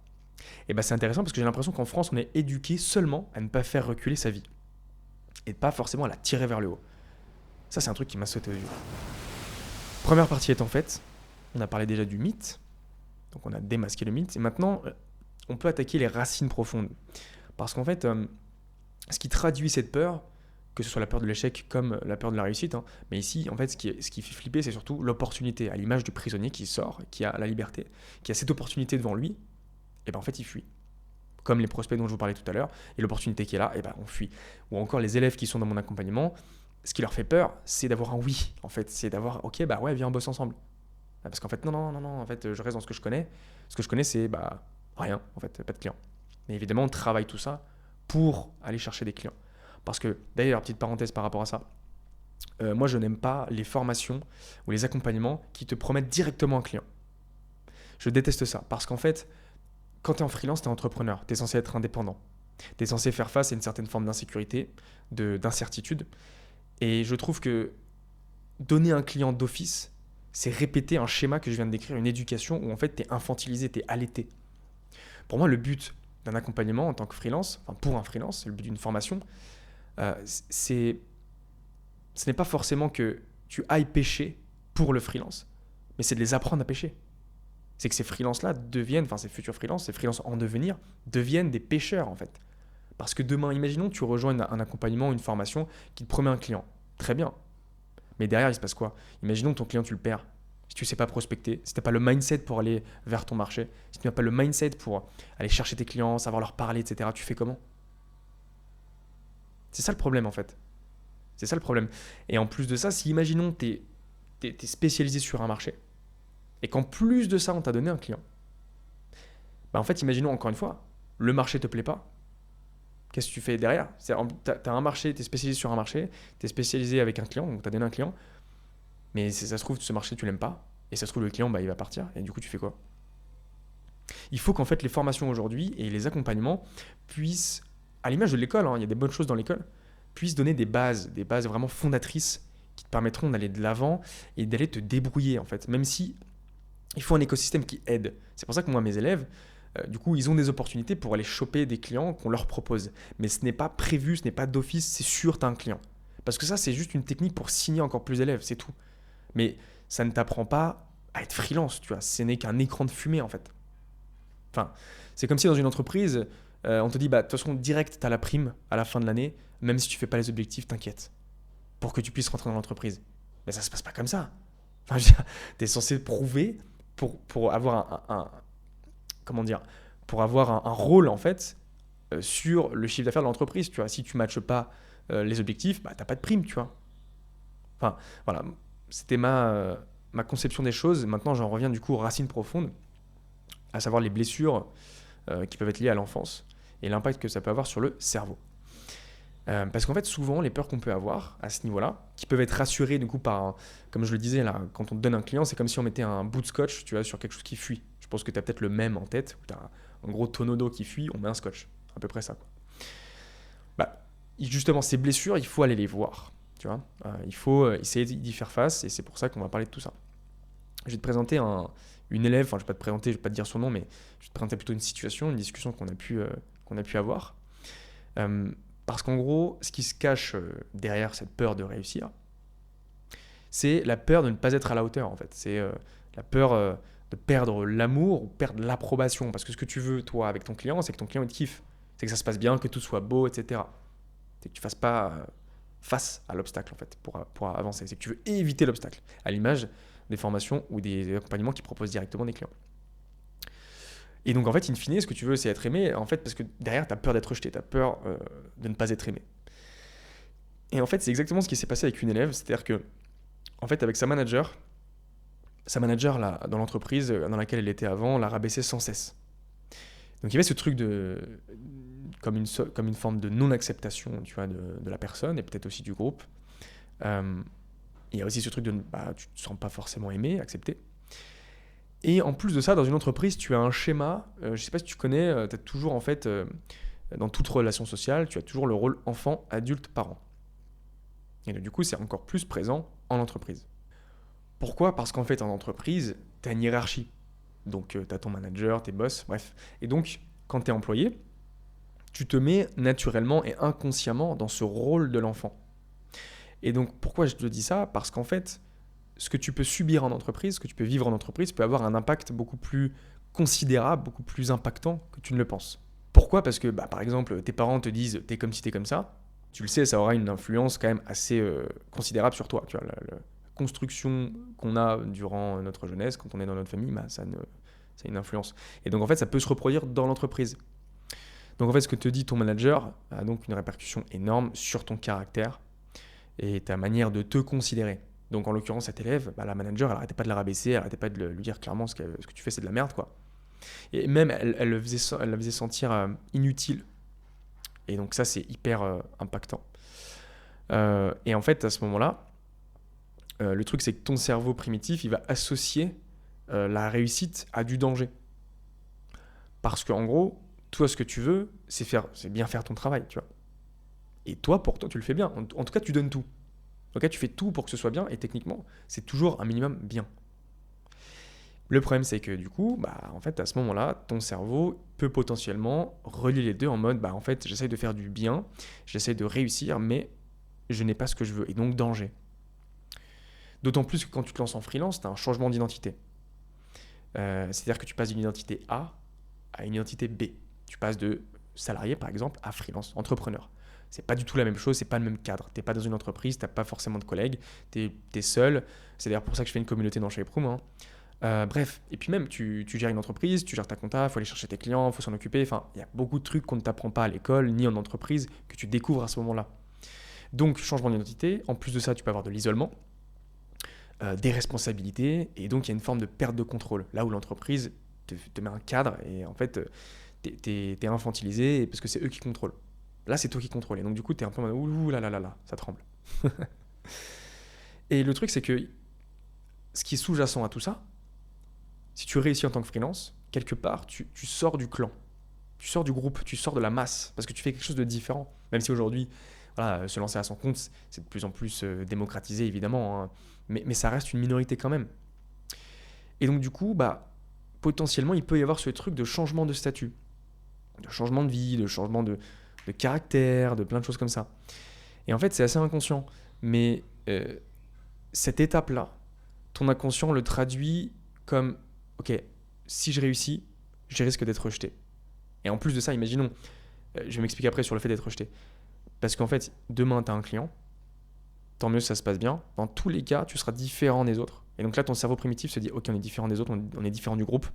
Et c'est intéressant parce que j'ai l'impression qu'en France, on est éduqué seulement à ne pas faire reculer sa vie. Et pas forcément à la tirer vers le haut. Ça, c'est un truc qui m'a sauté aux yeux. Première partie étant faite, on a parlé déjà du mythe. Donc on a démasqué le mythe. Et maintenant, on peut attaquer les racines profondes. Parce qu'en fait, ce qui traduit cette peur, que ce soit la peur de l'échec comme la peur de la réussite, hein, mais ici, en fait, ce qui fait flipper, c'est surtout l'opportunité, à l'image du prisonnier qui sort, qui a la liberté, qui a cette opportunité devant lui, et ben en fait, il fuit. Comme les prospects dont je vous parlais tout à l'heure, et l'opportunité qui est là, et ben on fuit. Ou encore les élèves qui sont dans mon accompagnement, ce qui leur fait peur, c'est d'avoir un oui, en fait, c'est d'avoir, ok, bah ouais, viens, on bosse ensemble. Parce qu'en fait, non, en fait, je reste dans ce que je connais. Ce que je connais, c'est rien, en fait, pas de clients. Mais évidemment, on travaille tout ça pour aller chercher des clients. Parce que, d'ailleurs, petite parenthèse par rapport à ça, moi, je n'aime pas les formations ou les accompagnements qui te promettent directement un client. Je déteste ça, parce qu'en fait, quand tu es en freelance, tu es entrepreneur, tu es censé être indépendant. Tu es censé faire face à une certaine forme d'insécurité, d'incertitude. Et je trouve que donner un client d'office, c'est répéter un schéma que je viens de décrire, une éducation où en fait tu es infantilisé, tu es allaité. Pour moi, le but d'un accompagnement en tant que freelance, enfin pour un freelance, c'est le but d'une formation, ce n'est pas forcément que tu ailles pêcher pour le freelance, mais c'est de les apprendre à pêcher. C'est que ces freelances-là deviennent, enfin ces futurs freelances, ces freelances en devenir, deviennent des pêcheurs en fait. Parce que demain, imaginons que tu rejoins un accompagnement, une formation qui te promet un client. Très bien. Mais derrière, il se passe quoi? Imaginons que ton client, tu le perds. Si tu ne sais pas prospecter, si tu n'as pas le mindset pour aller vers ton marché, si tu n'as pas le mindset pour aller chercher tes clients, savoir leur parler, etc., tu fais comment? C'est ça le problème en fait. C'est ça le problème. Et en plus de ça, si imaginons que tu es spécialisé sur un marché et qu'en plus de ça, on t'a donné un client, bah en fait, imaginons encore une fois, le marché ne te plaît pas. Qu'est-ce que tu fais derrière? Tu as un marché, tu es spécialisé sur un marché, tu es spécialisé avec un client, donc tu as donné un client, mais si ça se trouve, ce marché, tu l'aimes pas, et ça se trouve, le client, il va partir, et du coup, tu fais quoi? Il faut qu'en fait, les formations aujourd'hui et les accompagnements puissent, à l'image de l'école, hein, il y a des bonnes choses dans l'école, puissent donner des bases vraiment fondatrices qui te permettront d'aller de l'avant et d'aller te débrouiller, en fait, même si il faut un écosystème qui aide. C'est pour ça que moi, mes élèves, du coup, ils ont des opportunités pour aller choper des clients qu'on leur propose. Mais ce n'est pas prévu, ce n'est pas d'office, c'est sûr, tu as un client. Parce que ça, c'est juste une technique pour signer encore plus d'élèves, c'est tout. Mais ça ne t'apprend pas à être freelance, tu vois. Ce n'est qu'un écran de fumée, en fait. Enfin, c'est comme si dans une entreprise, on te dit, de toute façon, direct, tu as la prime à la fin de l'année, même si tu fais pas les objectifs, t'inquiète, pour que tu puisses rentrer dans l'entreprise. Mais ça se passe pas comme ça. Enfin, tu es censé prouver pour avoir comment dire, pour avoir un rôle en fait sur le chiffre d'affaires de l'entreprise. Tu vois, si tu matches pas les objectifs, t'as pas de prime, tu vois. Enfin, voilà, c'était ma conception des choses. Maintenant, j'en reviens du coup aux racines profondes, à savoir les blessures qui peuvent être liées à l'enfance et l'impact que ça peut avoir sur le cerveau. Parce qu'en fait, souvent, les peurs qu'on peut avoir à ce niveau-là, qui peuvent être rassurées du coup comme je le disais là, quand on te donne un client, c'est comme si on mettait un bout de scotch, tu vois, sur quelque chose qui fuit. Je pense que tu as peut-être le même en tête, où tu as un gros tonneau d'eau qui fuit, on met un scotch. À peu près ça, quoi. Justement, ces blessures, il faut aller les voir. Tu vois, il faut essayer d'y faire face, et c'est pour ça qu'on va parler de tout ça. Je vais te présenter une élève, enfin je vais pas te présenter, je vais pas te dire son nom, mais je vais te présenter plutôt une situation, une discussion qu'on a pu avoir. Parce qu'en gros, ce qui se cache derrière cette peur de réussir, c'est la peur de ne pas être à la hauteur, en fait. C'est la peur de perdre l'amour ou perdre l'approbation. Parce que ce que tu veux, toi, avec ton client, c'est que ton client, il te kiffe. C'est que ça se passe bien, que tout soit beau, etc. C'est que tu ne fasses pas face à l'obstacle, en fait, pour avancer. C'est que tu veux éviter l'obstacle, à l'image des formations ou des accompagnements qui proposent directement des clients. Et donc, en fait, in fine, ce que tu veux, c'est être aimé, en fait, parce que derrière, tu as peur d'être rejeté, tu as peur de ne pas être aimé. Et en fait, c'est exactement ce qui s'est passé avec une élève, c'est-à-dire que, en fait, avec sa manager là, dans l'entreprise dans laquelle elle était avant, l'a rabaissée sans cesse. Donc, il y avait ce truc comme une forme de non-acceptation, tu vois, de la personne et peut-être aussi du groupe. Il y a aussi ce truc de, tu te sens pas forcément aimé, accepté. Et en plus de ça, dans une entreprise, tu as un schéma, je ne sais pas si tu connais, tu as toujours en fait, dans toute relation sociale, tu as toujours le rôle enfant, adulte, parent. Et donc, du coup, c'est encore plus présent en entreprise. Pourquoi ? Parce qu'en fait, en entreprise, tu as une hiérarchie. Donc, tu as ton manager, tes boss, bref. Et donc, quand tu es employé, tu te mets naturellement et inconsciemment dans ce rôle de l'enfant. Et donc, pourquoi je te dis ça ? Parce qu'en fait, ce que tu peux subir en entreprise, ce que tu peux vivre en entreprise, peut avoir un impact beaucoup plus considérable, beaucoup plus impactant que tu ne le penses. Pourquoi ? Parce que, par exemple, tes parents te disent « t'es comme ci, t'es comme ça », tu le sais, ça aura une influence quand même assez considérable sur toi. Tu vois, la construction qu'on a durant notre jeunesse, quand on est dans notre famille, ça a une influence. Et donc, en fait, ça peut se reproduire dans l'entreprise. Donc, en fait, ce que te dit ton manager a donc une répercussion énorme sur ton caractère et ta manière de te considérer. Donc, en l'occurrence, cet élève, la manager, elle n'arrêtait pas de la rabaisser, elle n'arrêtait pas de lui dire clairement ce que tu fais, c'est de la merde, quoi. Et même, elle la faisait sentir inutile. Et donc, ça, c'est hyper impactant. Et en fait, à ce moment-là, le truc, c'est que ton cerveau primitif, il va associer la réussite à du danger. Parce qu'en gros, toi, ce que tu veux, c'est bien faire ton travail, tu vois. Et toi, pour toi, tu le fais bien. En tout cas, tu donnes tout. Donc là, tu fais tout pour que ce soit bien, et techniquement, c'est toujours un minimum bien. Le problème, c'est que du coup, en fait, à ce moment-là, ton cerveau peut potentiellement relier les deux en mode, en fait, j'essaye de faire du bien, j'essaye de réussir, mais je n'ai pas ce que je veux, et donc danger. D'autant plus que quand tu te lances en freelance, tu as un changement d'identité. C'est-à-dire que tu passes d'une identité A à une identité B. Tu passes de salarié, par exemple, à freelance, entrepreneur. C'est pas du tout la même chose, c'est pas le même cadre. T'es pas dans une entreprise, t'as pas forcément de collègues, t'es seul. C'est d'ailleurs pour ça que je fais une communauté dans ShapeRoom. Bref, et puis même, tu gères une entreprise, tu gères ta compta, il faut aller chercher tes clients, il faut s'en occuper. Enfin, il y a beaucoup de trucs qu'on ne t'apprend pas à l'école, ni en entreprise, que tu découvres à ce moment-là. Donc, changement d'identité. En plus de ça, tu peux avoir de l'isolement, des responsabilités, et donc il y a une forme de perte de contrôle. Là où l'entreprise te met un cadre, et en fait, t'es infantilisé parce que c'est eux qui contrôlent. Là, c'est toi qui contrôles. Et donc, du coup, t'es un peu en mode ouh là là là là, ça tremble. Et le truc, c'est que ce qui est sous-jacent à tout ça, si tu réussis en tant que freelance, quelque part, tu sors du clan. Tu sors du groupe, tu sors de la masse, parce que tu fais quelque chose de différent. Même si aujourd'hui, se lancer à son compte, c'est de plus en plus démocratisé, évidemment, hein, mais ça reste une minorité quand même. Et donc, du coup, potentiellement, il peut y avoir ce truc de changement de statut, de changement de vie, de changement de caractère, de plein de choses comme ça. Et en fait, c'est assez inconscient. Mais cette étape-là, ton inconscient le traduit comme « Ok, si je réussis, je risque d'être rejeté. » Et en plus de ça, imaginons, je vais m'expliquer après sur le fait d'être rejeté. Parce qu'en fait, demain, tu as un client, tant mieux si ça se passe bien. Dans tous les cas, tu seras différent des autres. Et donc là, ton cerveau primitif se dit « Ok, on est différent des autres, on est différent du groupe.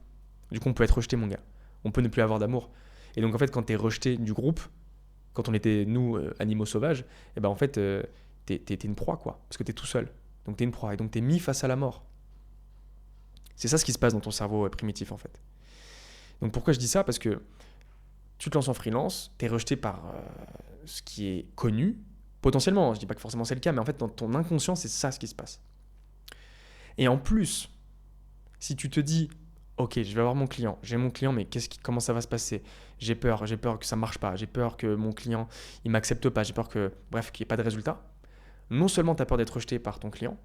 Du coup, on peut être rejeté, mon gars. On peut ne plus avoir d'amour. » Et donc en fait, quand tu es rejeté du groupe, quand on était, nous, animaux sauvages, en fait, t'es une proie, quoi. Parce que t'es tout seul. Donc t'es une proie. Et donc t'es mis face à la mort. C'est ça ce qui se passe dans ton cerveau primitif, en fait. Donc pourquoi je dis ça ? Parce que tu te lances en freelance, t'es rejeté par ce qui est connu. Potentiellement, je dis pas que forcément c'est le cas, mais en fait, dans ton inconscient, c'est ça ce qui se passe. Et en plus, si tu te dis « Ok, je vais avoir mon client, j'ai mon client, mais comment ça va se passer ? J'ai peur que ça ne marche pas, j'ai peur que mon client il m'accepte pas, j'ai peur qu'il n'y ait pas de résultat. » Non seulement tu as peur d'être rejeté par ton client,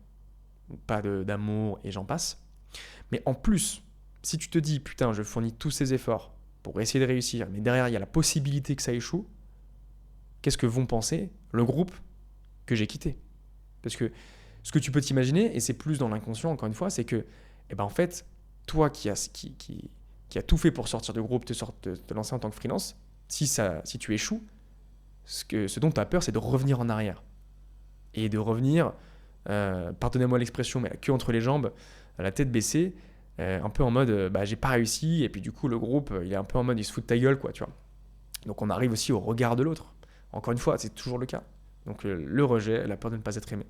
pas d'amour et j'en passe, mais en plus, si tu te dis « Putain, je fournis tous ces efforts pour essayer de réussir, mais derrière il y a la possibilité que ça échoue », qu'est-ce que vont penser le groupe que j'ai quitté ? Parce que ce que tu peux t'imaginer, et c'est plus dans l'inconscient encore une fois, c'est que, en fait, toi qui as tout fait pour sortir du groupe, te lancer en tant que freelance, si tu échoues, ce dont tu as peur, c'est de revenir en arrière. Et de revenir, pardonnez-moi l'expression, mais la queue entre les jambes, la tête baissée, un peu en mode j'ai pas réussi, et puis du coup le groupe il est un peu en mode il se fout de ta gueule, quoi, tu vois. Donc on arrive aussi au regard de l'autre. Encore une fois, c'est toujours le cas. Donc le rejet, la peur de ne pas être aimé.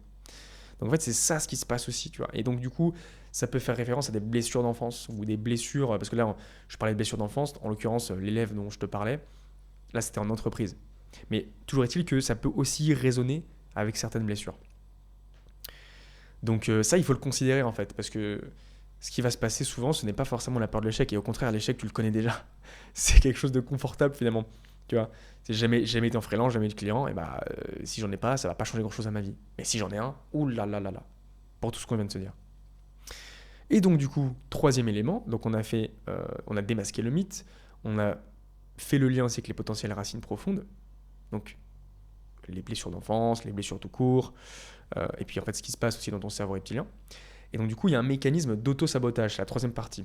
Donc en fait, c'est ça ce qui se passe aussi, tu vois. Et donc du coup, ça peut faire référence à des blessures d'enfance ou des blessures, parce que là, je parlais de blessures d'enfance, en l'occurrence, l'élève dont je te parlais, là, c'était en entreprise. Mais toujours est-il que ça peut aussi résonner avec certaines blessures. Donc ça, il faut le considérer en fait, parce que ce qui va se passer souvent, ce n'est pas forcément la peur de l'échec, et au contraire, l'échec, tu le connais déjà. C'est quelque chose de confortable finalement. Tu vois, c'est jamais été en freelance, jamais eu de client, et si j'en ai pas, ça va pas changer grand chose à ma vie. Mais si j'en ai un, oulalalala, pour tout ce qu'on vient de se dire. Et donc du coup, troisième élément, donc on a démasqué le mythe, on a fait le lien aussi avec les potentielles racines profondes, donc les blessures d'enfance, les blessures tout court, et puis en fait ce qui se passe aussi dans ton cerveau reptilien. Et donc du coup, il y a un mécanisme d'auto-sabotage, c'est la troisième partie.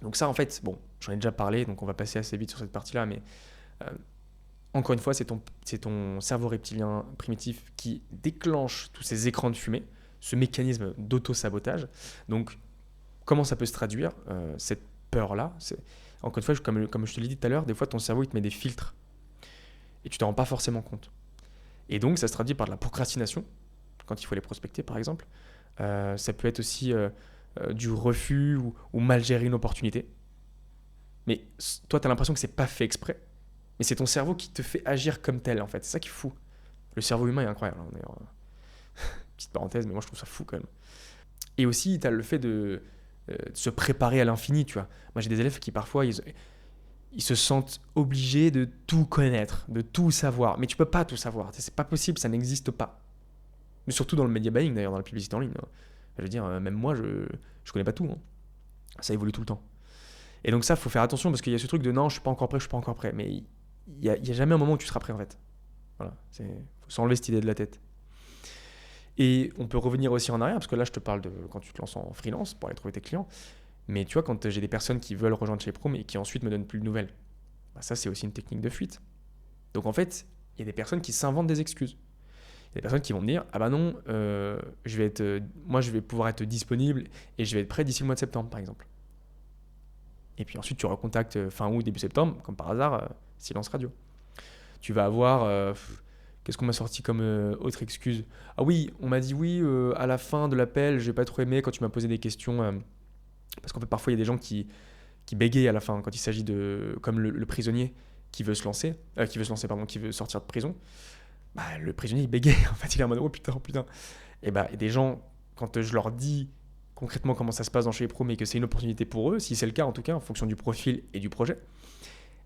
Donc ça, en fait, bon, j'en ai déjà parlé, donc on va passer assez vite sur cette partie-là, mais euh, encore une fois, c'est ton cerveau reptilien primitif qui déclenche tous ces écrans de fumée, ce mécanisme d'auto-sabotage. Donc, comment ça peut se traduire, cette peur-là encore une fois, comme je te l'ai dit tout à l'heure, des fois, ton cerveau, il te met des filtres et tu t'en rends pas forcément compte. Et donc, ça se traduit par de la procrastination, quand il faut les prospecter, par exemple. Ça peut être aussi du refus ou mal gérer une opportunité. Mais toi, tu as l'impression que c'est pas fait exprès. Mais c'est ton cerveau qui te fait agir comme tel, en fait. C'est ça qui est fou. Le cerveau humain est incroyable, hein, d'ailleurs. Petite parenthèse, mais moi, je trouve ça fou quand même. Et aussi, tu as le fait de se préparer à l'infini, tu vois. Moi, j'ai des élèves qui, parfois, ils se sentent obligés de tout connaître, de tout savoir. Mais tu peux pas tout savoir. C'est pas possible, ça n'existe pas. Mais surtout dans le media buying, d'ailleurs, dans la publicité en ligne, hein. Je veux dire, même moi, je connais pas tout, hein. Ça évolue tout le temps. Et donc ça, faut faire attention parce qu'il y a ce truc de non, je suis pas encore prêt, je suis pas encore prêt. Mais il y a jamais un moment où tu seras prêt en fait. Voilà, faut s'enlever cette idée de la tête. Et on peut revenir aussi en arrière parce que là, je te parle de quand tu te lances en freelance pour aller trouver tes clients. Mais tu vois, quand j'ai des personnes qui veulent rejoindre chez Prom et qui ensuite me donnent plus de nouvelles, bah ça, c'est aussi une technique de fuite. Donc en fait, il y a des personnes qui s'inventent des excuses. Il y a des personnes qui vont me dire ah bah non, moi je vais pouvoir être disponible et je vais être prêt d'ici le mois de septembre par exemple. Et puis ensuite, tu recontactes fin août, début septembre, comme par hasard, silence radio. Tu vas avoir. Qu'est-ce qu'on m'a sorti comme autre excuse? Ah oui, on m'a dit oui à la fin de l'appel, j'ai pas trop aimé quand tu m'as posé des questions. Parce qu'en fait, parfois, il y a des gens qui bégayent à la fin quand il s'agit de. Comme le prisonnier qui veut se lancer, pardon, qui veut sortir de prison. Bah, le prisonnier, il bégaye. En fait, il est en mode oh putain, oh putain. Et bah, et des gens, quand je leur dis concrètement comment ça se passe dans chez les pros, mais que c'est une opportunité pour eux, si c'est le cas en tout cas, en fonction du profil et du projet,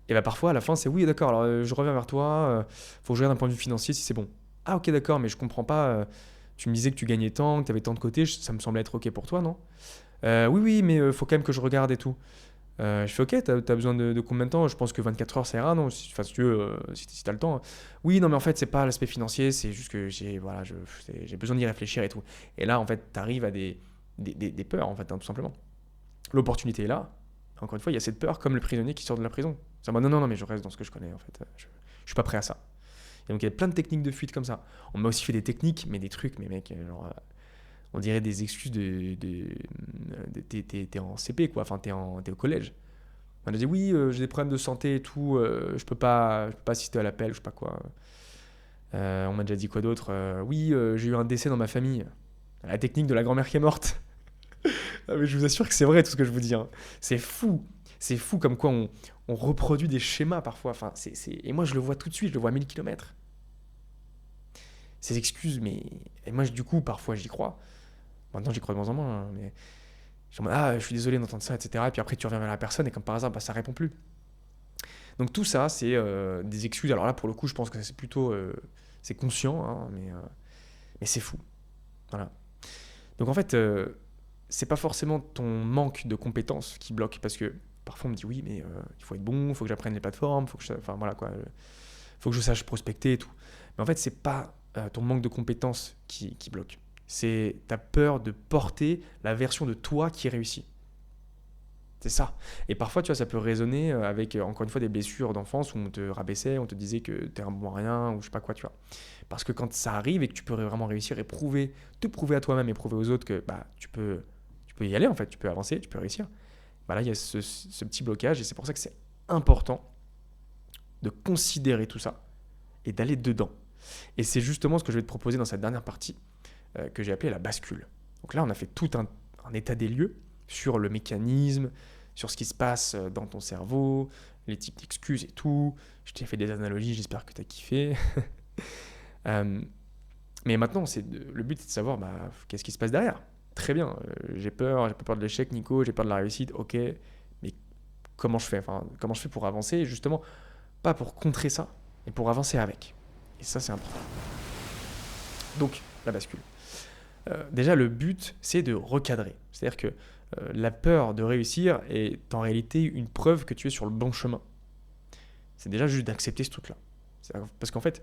et bah parfois à la fin c'est oui d'accord, alors je reviens vers toi, faut que je regarde d'un point de vue financier si c'est bon. Ah ok d'accord, mais je comprends pas, tu me disais que tu gagnais tant, que tu avais tant de côté, ça me semblait être ok pour toi, non? Oui oui, mais faut quand même que je regarde et tout. Je fais ok, t'as besoin de combien de temps? Je pense que 24 heures ça ira, non? Si tu veux, si t'as le temps. Oui, non, mais en fait, c'est pas l'aspect financier, c'est juste que j'ai besoin d'y réfléchir et tout. Et là, en fait, t'arrives à des peurs, en fait, hein, tout simplement. L'opportunité est là. Encore une fois, il y a cette peur, comme le prisonnier qui sort de la prison. C'est en mode, non, non, non, mais je reste dans ce que je connais, en fait. Je suis pas prêt à ça. Et donc, il y a plein de techniques de fuite comme ça. On m'a aussi fait des techniques, mais des trucs, mais mec, genre, on dirait des excuses t'es en CP, quoi. Enfin, t'es au collège. On a dit oui, j'ai des problèmes de santé et tout, je peux pas assister à l'appel, je sais pas quoi. On m'a déjà dit quoi d'autre? Oui, j'ai eu un décès dans ma famille. La technique de la grand-mère qui est morte. Ah, mais je vous assure que c'est vrai tout ce que je vous dis, hein. C'est fou. C'est fou comme quoi on reproduit des schémas parfois. Enfin, Et moi, je le vois tout de suite, je le vois à 1000 km. Ces excuses, mais. Et moi, du coup, parfois, j'y crois. Maintenant, j'y crois de moins en moins, hein, mais. Je me dis, ah, je suis désolé d'entendre ça, etc. Et puis après, tu reviens vers la personne et comme par hasard, bah, ça répond plus. Donc tout ça, c'est des excuses. Alors là, pour le coup, je pense que c'est plutôt. C'est conscient, hein, mais c'est fou. Voilà. Donc en fait, c'est pas forcément ton manque de compétences qui bloque, parce que parfois on me dit oui, mais il faut être bon, il faut que j'apprenne les plateformes, enfin voilà quoi, faut que je sache prospecter et tout. Mais en fait, c'est pas ton manque de compétences qui bloque. C'est ta peur de porter la version de toi qui réussit. C'est ça. Et parfois, tu vois, ça peut résonner avec, encore une fois, des blessures d'enfance où on te rabaissait, on te disait que t'es un bon à rien, ou je sais pas quoi, tu vois. Parce que quand ça arrive et que tu peux vraiment réussir et te prouver à toi-même et prouver aux autres que bah, tu peux y aller, en fait, tu peux avancer, tu peux réussir, bah là, il y a ce petit blocage et c'est pour ça que c'est important de considérer tout ça et d'aller dedans. Et c'est justement ce que je vais te proposer dans cette dernière partie que j'ai appelée la bascule. Donc là, on a fait tout un état des lieux sur le mécanisme, sur ce qui se passe dans ton cerveau, les types d'excuses et tout. Je t'ai fait des analogies, j'espère que tu as kiffé. Mais maintenant, le but, c'est de savoir bah, qu'est-ce qui se passe derrière. Très bien, j'ai pas peur de l'échec, Nico, j'ai peur de la réussite, ok, mais comment je fais? Enfin, comment je fais pour avancer? Justement, pas pour contrer ça, mais pour avancer avec. Et ça, c'est important. Donc, la bascule. Déjà, le but, c'est de recadrer. C'est-à-dire que la peur de réussir est en réalité une preuve que tu es sur le bon chemin. C'est déjà juste d'accepter ce truc-là. Parce qu'en fait,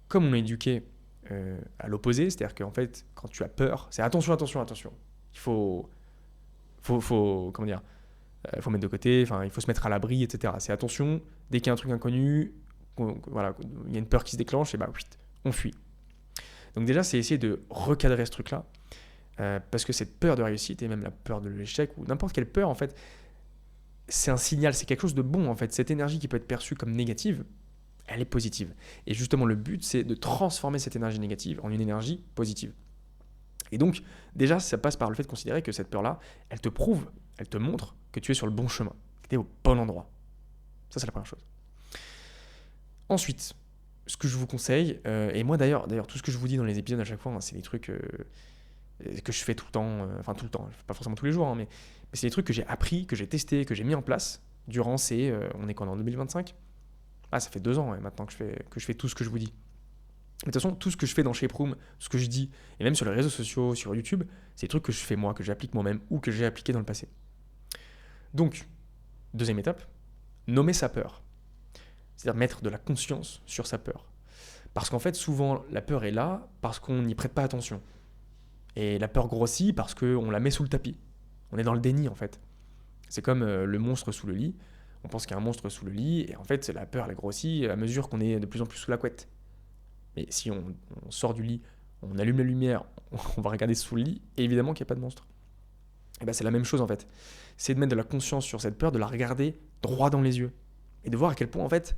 comme on est éduqué à l'opposé, c'est-à-dire qu'en fait, quand tu as peur, c'est attention, attention, attention. Il faut comment dire, Il faut mettre de côté, il faut se mettre à l'abri, etc. C'est attention, dès qu'il y a un truc inconnu, voilà, il y a une peur qui se déclenche, et on fuit. Donc déjà, c'est essayer de recadrer ce truc-là, parce que cette peur de réussite, et même la peur de l'échec, ou n'importe quelle peur, en fait, c'est un signal, c'est quelque chose de bon, en fait. Cette énergie qui peut être perçue comme négative, elle est positive. Et justement, le but, c'est de transformer cette énergie négative en une énergie positive. Et donc, déjà, ça passe par le fait de considérer que cette peur-là, elle te prouve, elle te montre que tu es sur le bon chemin, que tu es au bon endroit. Ça, c'est la première chose. Ensuite, ce que je vous conseille, et moi d'ailleurs, tout ce que je vous dis dans les épisodes à chaque fois, c'est des trucs que je fais tout le temps, tout le temps, pas forcément tous les jours, mais c'est des trucs que j'ai appris, que j'ai testé, que j'ai mis en place durant ces, on est quand en 2025 ? Ah, ça fait 2 ans maintenant que je fais tout ce que je vous dis. Mais de toute façon, tout ce que je fais dans Shape Room, ce que je dis, et même sur les réseaux sociaux, sur YouTube, c'est des trucs que je fais moi, que j'applique moi-même ou que j'ai appliqué dans le passé. Donc, deuxième étape, nommer sa peur. C'est-à-dire mettre de la conscience sur sa peur. Parce qu'en fait, souvent, la peur est là parce qu'on n'y prête pas attention. Et la peur grossit parce qu'on la met sous le tapis. On est dans le déni, en fait. C'est comme le monstre sous le lit. On pense qu'il y a un monstre sous le lit, et en fait, la peur, elle grossit à mesure qu'on est de plus en plus sous la couette. Mais si on sort du lit, on allume la lumière, on va regarder sous le lit, et évidemment qu'il n'y a pas de monstre. Et c'est la même chose, en fait. C'est de mettre de la conscience sur cette peur, de la regarder droit dans les yeux. Et de voir à quel point, en fait,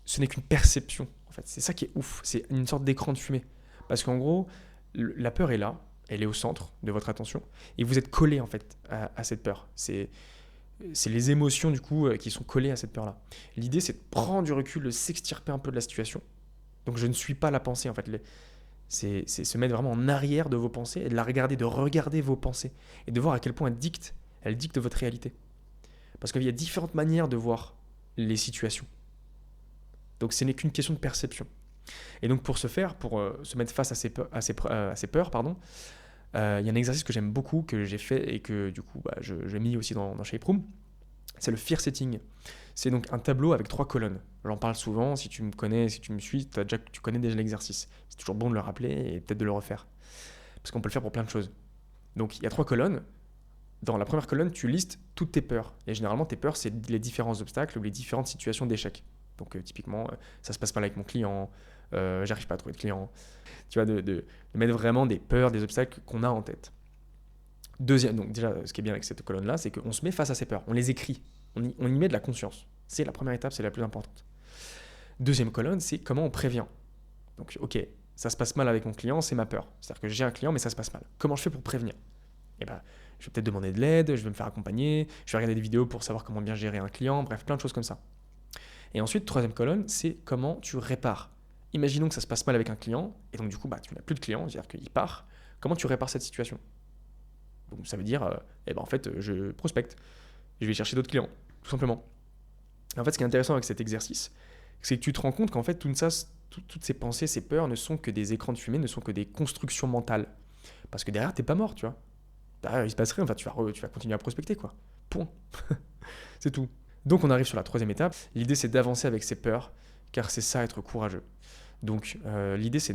ce n'est qu'une perception. En fait, c'est ça qui est ouf. C'est une sorte d'écran de fumée. Parce qu'en gros, la peur est là, elle est au centre de votre attention, et vous êtes collé, en fait, à cette peur. C'est les émotions, du coup, qui sont collées à cette peur-là. L'idée, c'est de prendre du recul, de s'extirper un peu de la situation. Donc, je ne suis pas la pensée, en fait. C'est se mettre vraiment en arrière de vos pensées et de la regarder, de regarder vos pensées et de voir à quel point elles dictent votre réalité. Parce qu'il y a différentes manières de voir les situations. Donc, ce n'est qu'une question de perception. Et donc, pour ce faire, pour se mettre face à ces peurs, il y a un exercice que j'aime beaucoup, que j'ai fait et que du coup j'ai mis aussi dans Shape Room. C'est le fear setting. C'est donc un tableau avec 3 colonnes. J'en parle souvent, si tu me connais, si tu me suis, tu connais déjà l'exercice. C'est toujours bon de le rappeler et peut-être de le refaire. Parce qu'on peut le faire pour plein de choses. Donc il y a 3 colonnes. Dans la première colonne, tu listes toutes tes peurs. Et généralement, tes peurs, c'est les différents obstacles ou les différentes situations d'échec. Donc typiquement, ça se passe mal avec mon client, j'arrive pas à trouver de client. Tu vois, de mettre vraiment des peurs, des obstacles qu'on a en tête. Deuxième, donc déjà, ce qui est bien avec cette colonne-là, c'est qu'on se met face à ces peurs, on les écrit, on y met de la conscience. C'est la première étape, c'est la plus importante. Deuxième colonne, c'est comment on prévient. Donc, ok, ça se passe mal avec mon client, c'est ma peur. C'est-à-dire que j'ai un client, mais ça se passe mal. Comment je fais pour prévenir ? Je vais peut-être demander de l'aide, je vais me faire accompagner, je vais regarder des vidéos pour savoir comment bien gérer un client, bref, plein de choses comme ça. Et ensuite, troisième colonne, c'est comment tu répares. Imaginons que ça se passe mal avec un client, et donc du coup, tu n'as plus de client, c'est-à-dire qu'il part. Comment tu répares cette situation ? Donc ça veut dire, en fait, je prospecte. Je vais chercher d'autres clients, tout simplement. Et en fait, ce qui est intéressant avec cet exercice, c'est que tu te rends compte qu'en fait, toutes ces pensées, ces peurs ne sont que des écrans de fumée, ne sont que des constructions mentales. Parce que derrière, t'es pas mort, tu vois. Derrière, il se passe rien, tu vas continuer à prospecter, quoi. Point. C'est tout. Donc on arrive sur la troisième étape. L'idée, c'est d'avancer avec ces peurs, car c'est ça, être courageux. Donc l'idée, c'est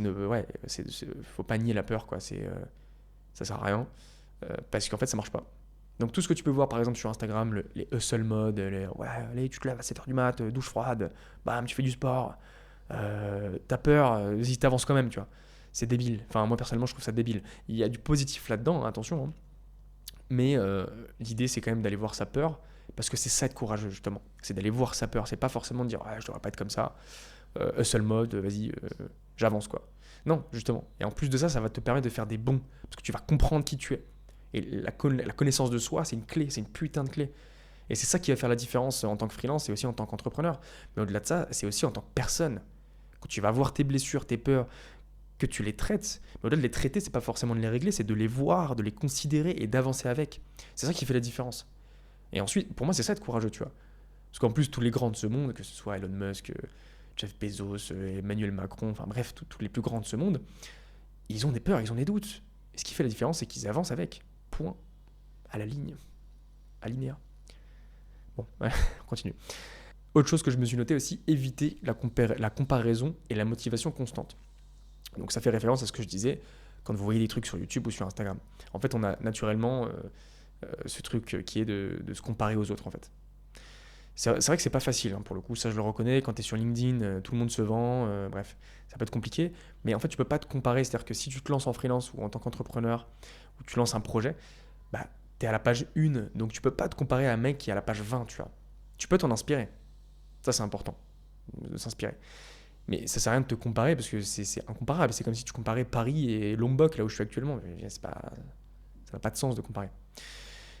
faut pas nier la peur, quoi. Ça sert à rien, parce qu'en fait, ça marche pas. Donc tout ce que tu peux voir par exemple sur Instagram, les hustle mode, allez, tu te lèves à 7h du mat, douche froide, bam, tu fais du sport, t'as peur, vas-y, t'avances quand même, tu vois. C'est débile. Enfin, moi personnellement, je trouve ça débile. Il y a du positif là-dedans, hein, attention. Hein. Mais l'idée, c'est quand même d'aller voir sa peur, parce que c'est ça être courageux, justement. C'est d'aller voir sa peur. C'est pas forcément de dire, je devrais pas être comme ça, hustle mode, vas-y, j'avance, quoi. Non, justement. Et en plus de ça, ça va te permettre de faire des bons, parce que tu vas comprendre qui tu es. Et la connaissance de soi, c'est une clé, c'est une putain de clé. Et c'est ça qui va faire la différence en tant que freelance et aussi en tant qu'entrepreneur. Mais au-delà de ça, c'est aussi en tant que personne. Quand tu vas voir tes blessures, tes peurs, que tu les traites. Mais au-delà de les traiter, c'est pas forcément de les régler, c'est de les voir, de les considérer et d'avancer avec. C'est ça qui fait la différence. Et ensuite, pour moi, c'est ça être courageux, tu vois. Parce qu'en plus, tous les grands de ce monde, que ce soit Elon Musk, Jeff Bezos, Emmanuel Macron, enfin bref, tous les plus grands de ce monde, ils ont des peurs, ils ont des doutes. Et ce qui fait la différence, c'est qu'ils avancent avec. Point. À la ligne. Alinéa. Bon, on continue. Autre chose que je me suis noté aussi, éviter la comparaison et la motivation constante. Donc ça fait référence à ce que je disais quand vous voyez des trucs sur YouTube ou sur Instagram. En fait, on a naturellement ce truc qui est de se comparer aux autres en fait. C'est vrai que c'est pas facile, hein, pour le coup, ça je le reconnais. Quand tu es sur LinkedIn, tout le monde se vend, bref, ça peut être compliqué. Mais en fait, tu peux pas te comparer. C'est-à-dire que si tu te lances en freelance ou en tant qu'entrepreneur, ou tu lances un projet, bah, tu es à la page 1. Donc tu peux pas te comparer à un mec qui est à la page 20, tu vois. Tu peux t'en inspirer. Ça, c'est important, de s'inspirer. Mais ça sert à rien de te comparer parce que c'est incomparable. C'est comme si tu comparais Paris et Lombok, là où je suis actuellement. Ça n'a pas de sens de comparer.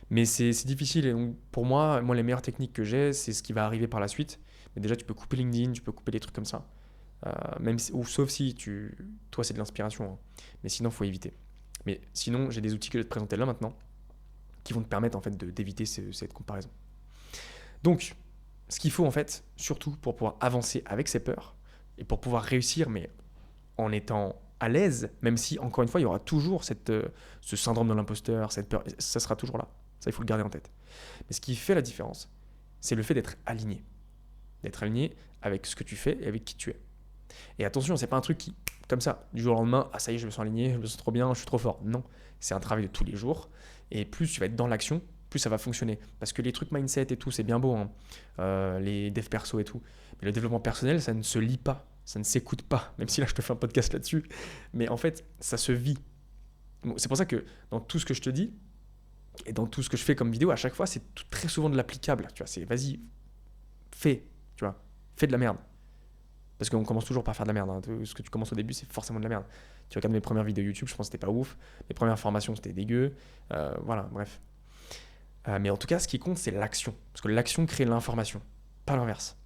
Mais c'est difficile. Et donc, pour moi, les meilleures techniques que j'ai, c'est ce qui va arriver par la suite. Mais déjà, tu peux couper LinkedIn, tu peux couper des trucs comme ça. Ou sauf si toi, c'est de l'inspiration, hein. Mais sinon, il faut éviter. Mais sinon, j'ai des outils que je vais te présenter là maintenant qui vont te permettre en fait d'éviter cette comparaison. Donc, ce qu'il faut en fait, surtout pour pouvoir avancer avec ses peurs et pour pouvoir réussir, mais en étant à l'aise, même si, encore une fois, il y aura toujours ce syndrome de l'imposteur, cette peur, ça sera toujours là. Ça, il faut le garder en tête. Mais ce qui fait la différence, c'est le fait d'être aligné. D'être aligné avec ce que tu fais et avec qui tu es. Et attention, c'est pas un truc qui, comme ça, du jour au lendemain, ah ça y est, je me sens aligné, je me sens trop bien, je suis trop fort. Non, c'est un travail de tous les jours. Et plus tu vas être dans l'action, plus ça va fonctionner. Parce que les trucs mindset et tout, c'est bien beau, hein. Les devs perso et tout. Mais le développement personnel, ça ne se lit pas, ça ne s'écoute pas. Même si là, je te fais un podcast là-dessus. Mais en fait, ça se vit. Bon, c'est pour ça que dans tout ce que je te dis, et dans tout ce que je fais comme vidéo, à chaque fois, c'est très souvent de l'applicable. Tu vois, c'est vas-y, fais, tu vois, fais de la merde. Parce qu'on commence toujours par faire de la merde, hein. Ce que tu commences au début, c'est forcément de la merde. Tu regardes mes premières vidéos YouTube, je pense que c'était pas ouf. Mes premières formations, c'était dégueu. Voilà, bref. Mais en tout cas, ce qui compte, c'est l'action. Parce que l'action crée l'information, pas l'inverse.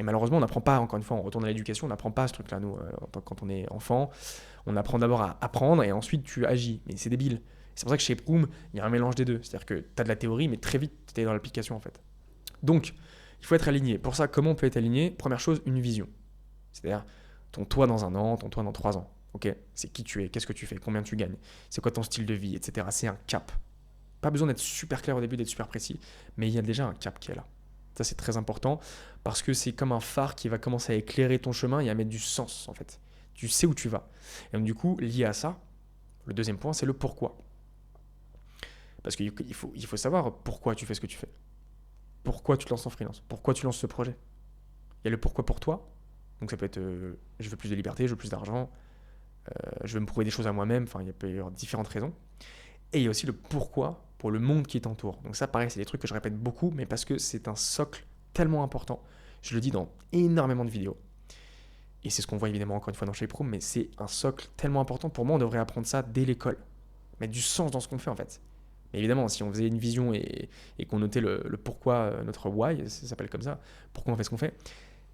Et malheureusement, on n'apprend pas, encore une fois, on retourne à l'éducation, on n'apprend pas ce truc-là, nous, quand on est enfant. On apprend d'abord à apprendre et ensuite tu agis. Mais c'est débile. C'est pour ça que chez Proom, il y a un mélange des deux. C'est-à-dire que tu as de la théorie, mais très vite, tu es dans l'application en fait. Donc, il faut être aligné. Pour ça, comment on peut être aligné? Première chose, une vision. C'est-à-dire ton toi dans un an, ton toi dans 3 ans. Ok, c'est qui tu es, qu'est-ce que tu fais, combien tu gagnes, c'est quoi ton style de vie, etc. C'est un cap. Pas besoin d'être super clair au début, d'être super précis, mais il y a déjà un cap qui est là. Ça, c'est très important parce que c'est comme un phare qui va commencer à éclairer ton chemin et à mettre du sens en fait. Tu sais où tu vas. Et donc, du coup, lié à ça, le deuxième point, c'est le pourquoi. Parce qu'il faut savoir pourquoi tu fais ce que tu fais. Pourquoi tu te lances en freelance? Pourquoi tu lances ce projet? Il y a le pourquoi pour toi. Donc ça peut être je veux plus de liberté, je veux plus d'argent, je veux me prouver des choses à moi-même. Enfin, il peut y avoir différentes raisons. Et il y a aussi le pourquoi pour le monde qui t'entoure. Donc ça, pareil, c'est des trucs que je répète beaucoup, mais parce que c'est un socle tellement important. Je le dis dans énormément de vidéos. Et c'est ce qu'on voit évidemment encore une fois dans Shape Room, mais c'est un socle tellement important. Pour moi, on devrait apprendre ça dès l'école. Mettre du sens dans ce qu'on fait en fait. Mais évidemment, si on faisait une vision et qu'on notait le pourquoi, notre why, ça s'appelle comme ça, pourquoi on fait ce qu'on fait,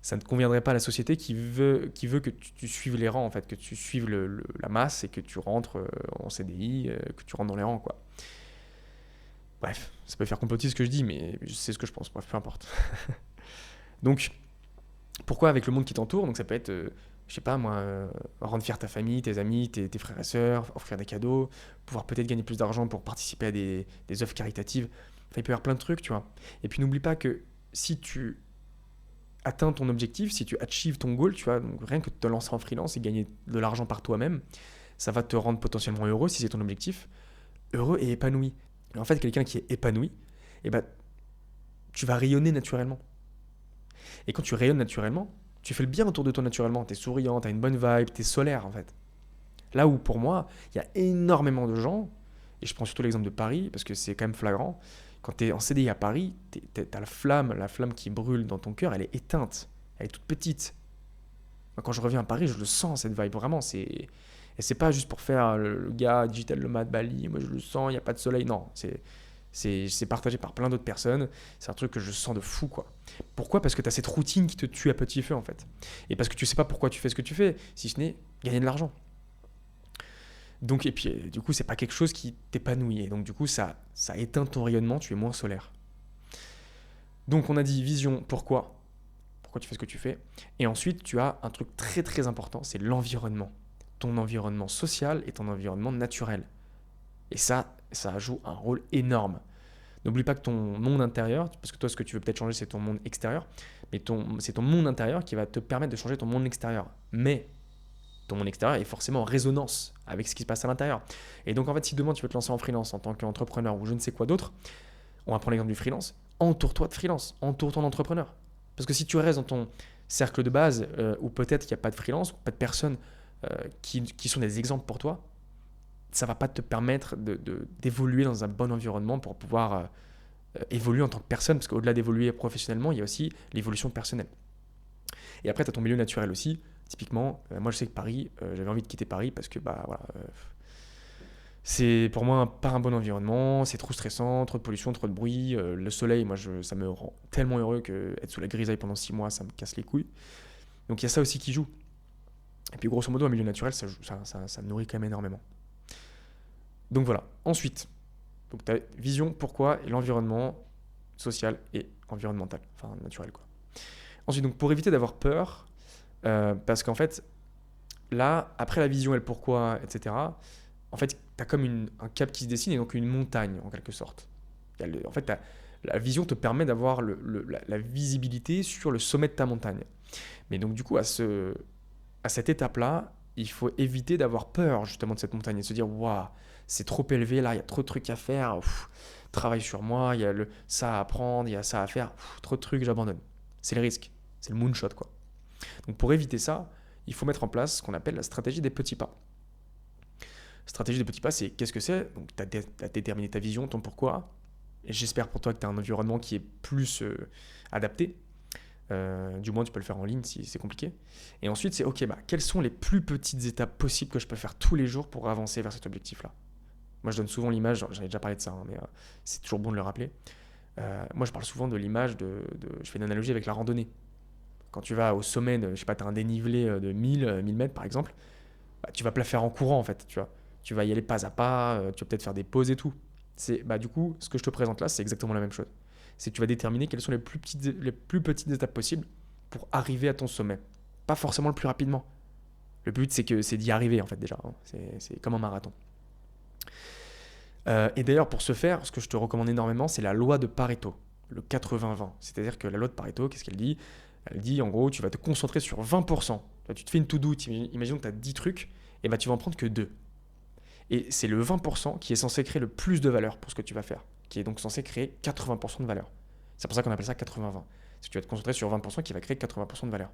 ça ne conviendrait pas à la société qui veut que tu suives les rangs, en fait, que tu suives la masse et que tu rentres en CDI, que tu rentres dans les rangs, quoi. Bref, ça peut faire comploter ce que je dis, mais c'est ce que je pense, bref, peu importe. Donc, pourquoi avec le monde qui t'entoure? Donc ça peut être, je sais pas moi, rendre fier ta famille, tes amis, tes frères et sœurs, offrir des cadeaux, pouvoir peut-être gagner plus d'argent pour participer à des œuvres caritatives. Enfin, il peut y avoir plein de trucs, tu vois. Et puis n'oublie pas que si tu atteins ton objectif, si tu achieves ton goal, tu vois, donc rien que de te lancer en freelance et gagner de l'argent par toi-même, ça va te rendre potentiellement heureux si c'est ton objectif, heureux et épanoui. Et en fait, quelqu'un qui est épanoui, eh ben, tu vas rayonner naturellement. Et quand tu rayonnes naturellement, tu fais le bien autour de toi naturellement. Tu es souriant, tu as une bonne vibe, tu es solaire en fait. Là où pour moi, il y a énormément de gens, et je prends surtout l'exemple de Paris, parce que c'est quand même flagrant, quand tu es en CDI à Paris, tu as la flamme qui brûle dans ton cœur, elle est éteinte, elle est toute petite. Moi, quand je reviens à Paris, je le sens cette vibe, vraiment. Et c'est pas juste pour faire le gars digital nomade Bali, moi je le sens, il n'y a pas de soleil, non. C'est partagé par plein d'autres personnes, c'est un truc que je sens de fou, quoi. Pourquoi? Parce que tu as cette routine qui te tue à petit feu, en fait. Et parce que tu sais pas pourquoi tu fais ce que tu fais, si ce n'est gagner de l'argent. Donc, et puis, du coup, c'est pas quelque chose qui t'épanouit. Et donc, du coup, ça éteint ton rayonnement, tu es moins solaire. Donc, on a dit vision, pourquoi tu fais ce que tu fais. Et ensuite, tu as un truc très très important, c'est l'environnement. Ton environnement social et ton environnement naturel. Et ça joue un rôle énorme. N'oublie pas que ton monde intérieur, parce que toi, ce que tu veux peut-être changer, c'est ton monde extérieur, mais c'est ton monde intérieur qui va te permettre de changer ton monde extérieur. Mais ton monde extérieur est forcément en résonance avec ce qui se passe à l'intérieur. Et donc en fait, si demain tu veux te lancer en freelance en tant qu'entrepreneur ou je ne sais quoi d'autre, on va prendre l'exemple du freelance, entoure-toi de freelance, entoure-toi d'entrepreneurs. Parce que si tu restes dans ton cercle de base, où peut-être il n'y a pas de freelance, pas de personnes qui sont des exemples pour toi, ça ne va pas te permettre d'évoluer dans un bon environnement pour pouvoir évoluer en tant que personne, parce qu'au-delà d'évoluer professionnellement, il y a aussi l'évolution personnelle. Et après, tu as ton milieu naturel aussi. Typiquement, moi je sais que Paris, j'avais envie de quitter Paris parce que c'est pour moi pas un bon environnement, c'est trop stressant, trop de pollution, trop de bruit. Le soleil, ça me rend tellement heureux que être sous la grisaille pendant 6 mois, ça me casse les couilles. Donc il y a ça aussi qui joue. Et puis grosso modo, un milieu naturel, ça me nourrit quand même énormément. Donc voilà. Ensuite, tu as vision, pourquoi et l'environnement social et environnemental, enfin naturel quoi. Ensuite, donc pour éviter d'avoir peur, parce qu'en fait, là, après la vision et le pourquoi, etc., en fait, tu as comme un cap qui se dessine et donc une montagne en quelque sorte. En fait, la vision te permet d'avoir la visibilité sur le sommet de ta montagne. Mais donc du coup, à cette étape-là, il faut éviter d'avoir peur justement de cette montagne et de se dire waouh, c'est trop élevé là, il y a trop de trucs à faire, travaille sur moi, il y a ça à apprendre, il y a ça à faire, trop de trucs, j'abandonne. C'est le risque, c'est le moonshot quoi. Donc pour éviter ça, il faut mettre en place ce qu'on appelle la stratégie des petits pas. Stratégie des petits pas, c'est qu'est-ce que c'est? Donc tu as déterminé ta vision, ton pourquoi, et j'espère pour toi que tu as un environnement qui est plus adapté. Du moins, tu peux le faire en ligne si c'est compliqué. Et ensuite, c'est ok, quelles sont les plus petites étapes possibles que je peux faire tous les jours pour avancer vers cet objectif-là? Moi, je donne souvent l'image, j'en ai déjà parlé de ça, mais c'est toujours bon de le rappeler. Moi, je parle souvent de l'image je fais une analogie avec la randonnée. Quand tu vas au sommet, je sais pas, tu as un dénivelé de 1000 mètres par exemple, tu vas pas le faire en courant en fait, tu vois. Tu vas y aller pas à pas, tu vas peut-être faire des pauses et tout. Du coup, ce que je te présente là, c'est exactement la même chose. C'est que tu vas déterminer quelles sont les plus petites étapes possibles pour arriver à ton sommet. Pas forcément le plus rapidement. Le but, c'est d'y arriver en fait déjà. Hein. C'est comme un marathon. Et d'ailleurs, pour ce faire, ce que je te recommande énormément, c'est la loi de Pareto, le 80-20. C'est-à-dire que la loi de Pareto, qu'est-ce qu'elle dit? Elle dit en gros, tu vas te concentrer sur 20%. Tu te fais une to-do, imagine que tu as 10 trucs, et tu vas en prendre que 2. Et c'est le 20% qui est censé créer le plus de valeur pour ce que tu vas faire, qui est donc censé créer 80% de valeur. C'est pour ça qu'on appelle ça 80-20. C'est que tu vas te concentrer sur 20% qui va créer 80% de valeur.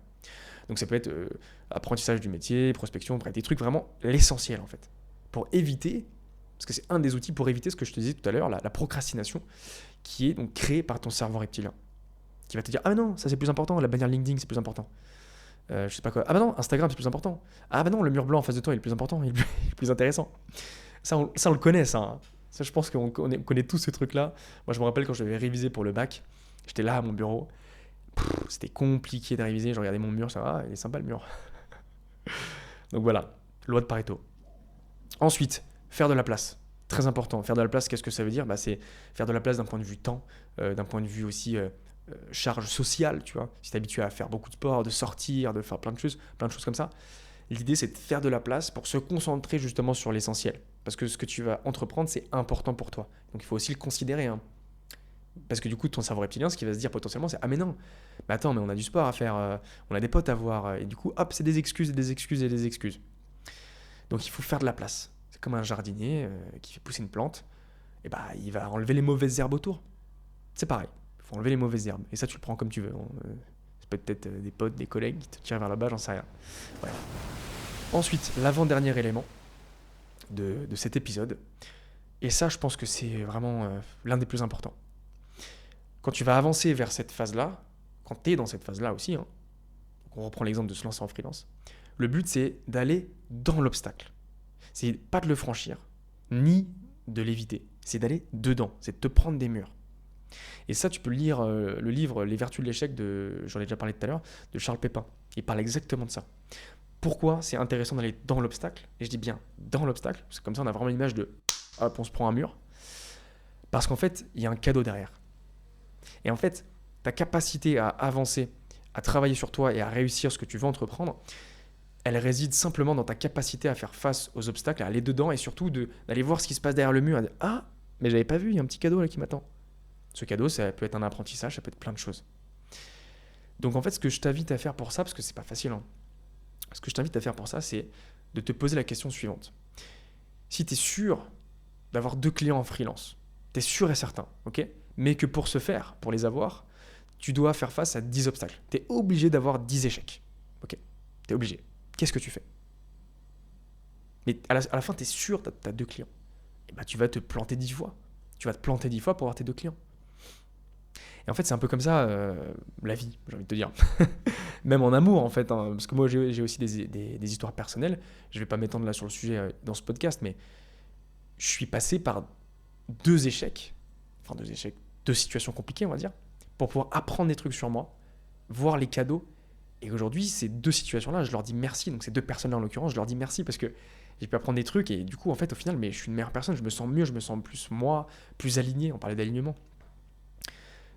Donc ça peut être apprentissage du métier, prospection, bref, des trucs vraiment l'essentiel en fait. Pour éviter, parce que c'est un des outils pour éviter ce que je te disais tout à l'heure, la procrastination, qui est donc créée par ton cerveau reptilien. Qui va te dire, ah non, ça c'est plus important, la bannière LinkedIn c'est plus important. Je sais pas quoi. Ah non, Instagram c'est plus important. Ah non, le mur blanc en face de toi il est plus important, il est plus intéressant. Ça on le connaît ça. Hein. Ça je pense qu'on connaît tous ce truc-là. Moi je me rappelle quand je devais réviser pour le bac, j'étais là à mon bureau. C'était compliqué de réviser, je regardais mon mur, ça va, il est sympa le mur. Donc voilà, loi de Pareto. Ensuite, faire de la place. Très important. Faire de la place, qu'est-ce que ça veut dire? C'est faire de la place d'un point de vue temps, d'un point de vue aussi charge sociale, tu vois. Si tu es habitué à faire beaucoup de sport, de sortir, de faire plein de choses comme ça, l'idée c'est de faire de la place pour se concentrer justement sur l'essentiel. Parce que ce que tu vas entreprendre, c'est important pour toi. Donc il faut aussi le considérer. Hein. Parce que du coup, ton cerveau reptilien, ce qui va se dire potentiellement, c'est « Ah mais non, mais attends, mais on a du sport à faire, on a des potes à voir. » Et du coup, hop, c'est des excuses et des excuses et des excuses. Donc il faut faire de la place. C'est comme un jardinier qui fait pousser une plante. Et il va enlever les mauvaises herbes autour. C'est pareil. Il faut enlever les mauvaises herbes. Et ça, tu le prends comme tu veux. C'est peut-être des potes, des collègues qui te tirent vers là-bas, j'en sais rien. Bref. Ensuite, l'avant-dernier élément de cet épisode. Et ça, je pense que c'est vraiment l'un des plus importants. Quand tu vas avancer vers cette phase-là, quand tu es dans cette phase-là aussi, hein, on reprend l'exemple de se lancer en freelance, le but, c'est d'aller dans l'obstacle. C'est pas de le franchir, ni de l'éviter. C'est d'aller dedans, c'est de te prendre des murs. Et ça, tu peux lire le livre Les Vertus de l'échec, j'en ai déjà parlé tout à l'heure, de Charles Pépin. Il parle exactement de ça. Pourquoi c'est intéressant d'aller dans l'obstacle? Et je dis bien dans l'obstacle, parce que comme ça, on a vraiment l'image de hop, on se prend un mur. Parce qu'en fait, il y a un cadeau derrière. Et en fait, ta capacité à avancer, à travailler sur toi et à réussir ce que tu veux entreprendre, elle réside simplement dans ta capacité à faire face aux obstacles, à aller dedans et surtout d'aller voir ce qui se passe derrière le mur. À dire, ah, mais j'avais pas vu, il y a un petit cadeau là qui m'attend. Ce cadeau, ça peut être un apprentissage, ça peut être plein de choses. Donc en fait, ce que je t'invite à faire pour ça, parce que c'est pas facile, hein, Ce que je t'invite à faire pour ça, c'est de te poser la question suivante. Si tu es sûr d'avoir 2 clients en freelance, tu es sûr et certain, ok, mais que pour ce faire, pour les avoir, tu dois faire face à 10 obstacles. Tu es obligé d'avoir 10 échecs. Ok, tu es obligé. Qu'est-ce que tu fais? Mais à la fin, tu es sûr que tu as 2 clients. Et bah, tu vas te planter 10 fois. Tu vas te planter 10 fois pour avoir tes 2 clients. Et en fait, c'est un peu comme ça la vie, j'ai envie de te dire. Même en amour, en fait. Hein, parce que moi, j'ai aussi des histoires personnelles. Je ne vais pas m'étendre là sur le sujet dans ce podcast, mais je suis passé par 2 échecs. Enfin, 2 échecs. 2 situations compliquées, on va dire. Pour pouvoir apprendre des trucs sur moi, voir les cadeaux. Et aujourd'hui, ces 2 situations-là, je leur dis merci. Donc, ces 2 personnes-là, en l'occurrence, je leur dis merci parce que j'ai pu apprendre des trucs. Et du coup, en fait, au final, mais je suis une meilleure personne. Je me sens mieux, je me sens plus moi, plus aligné. On parlait d'alignement.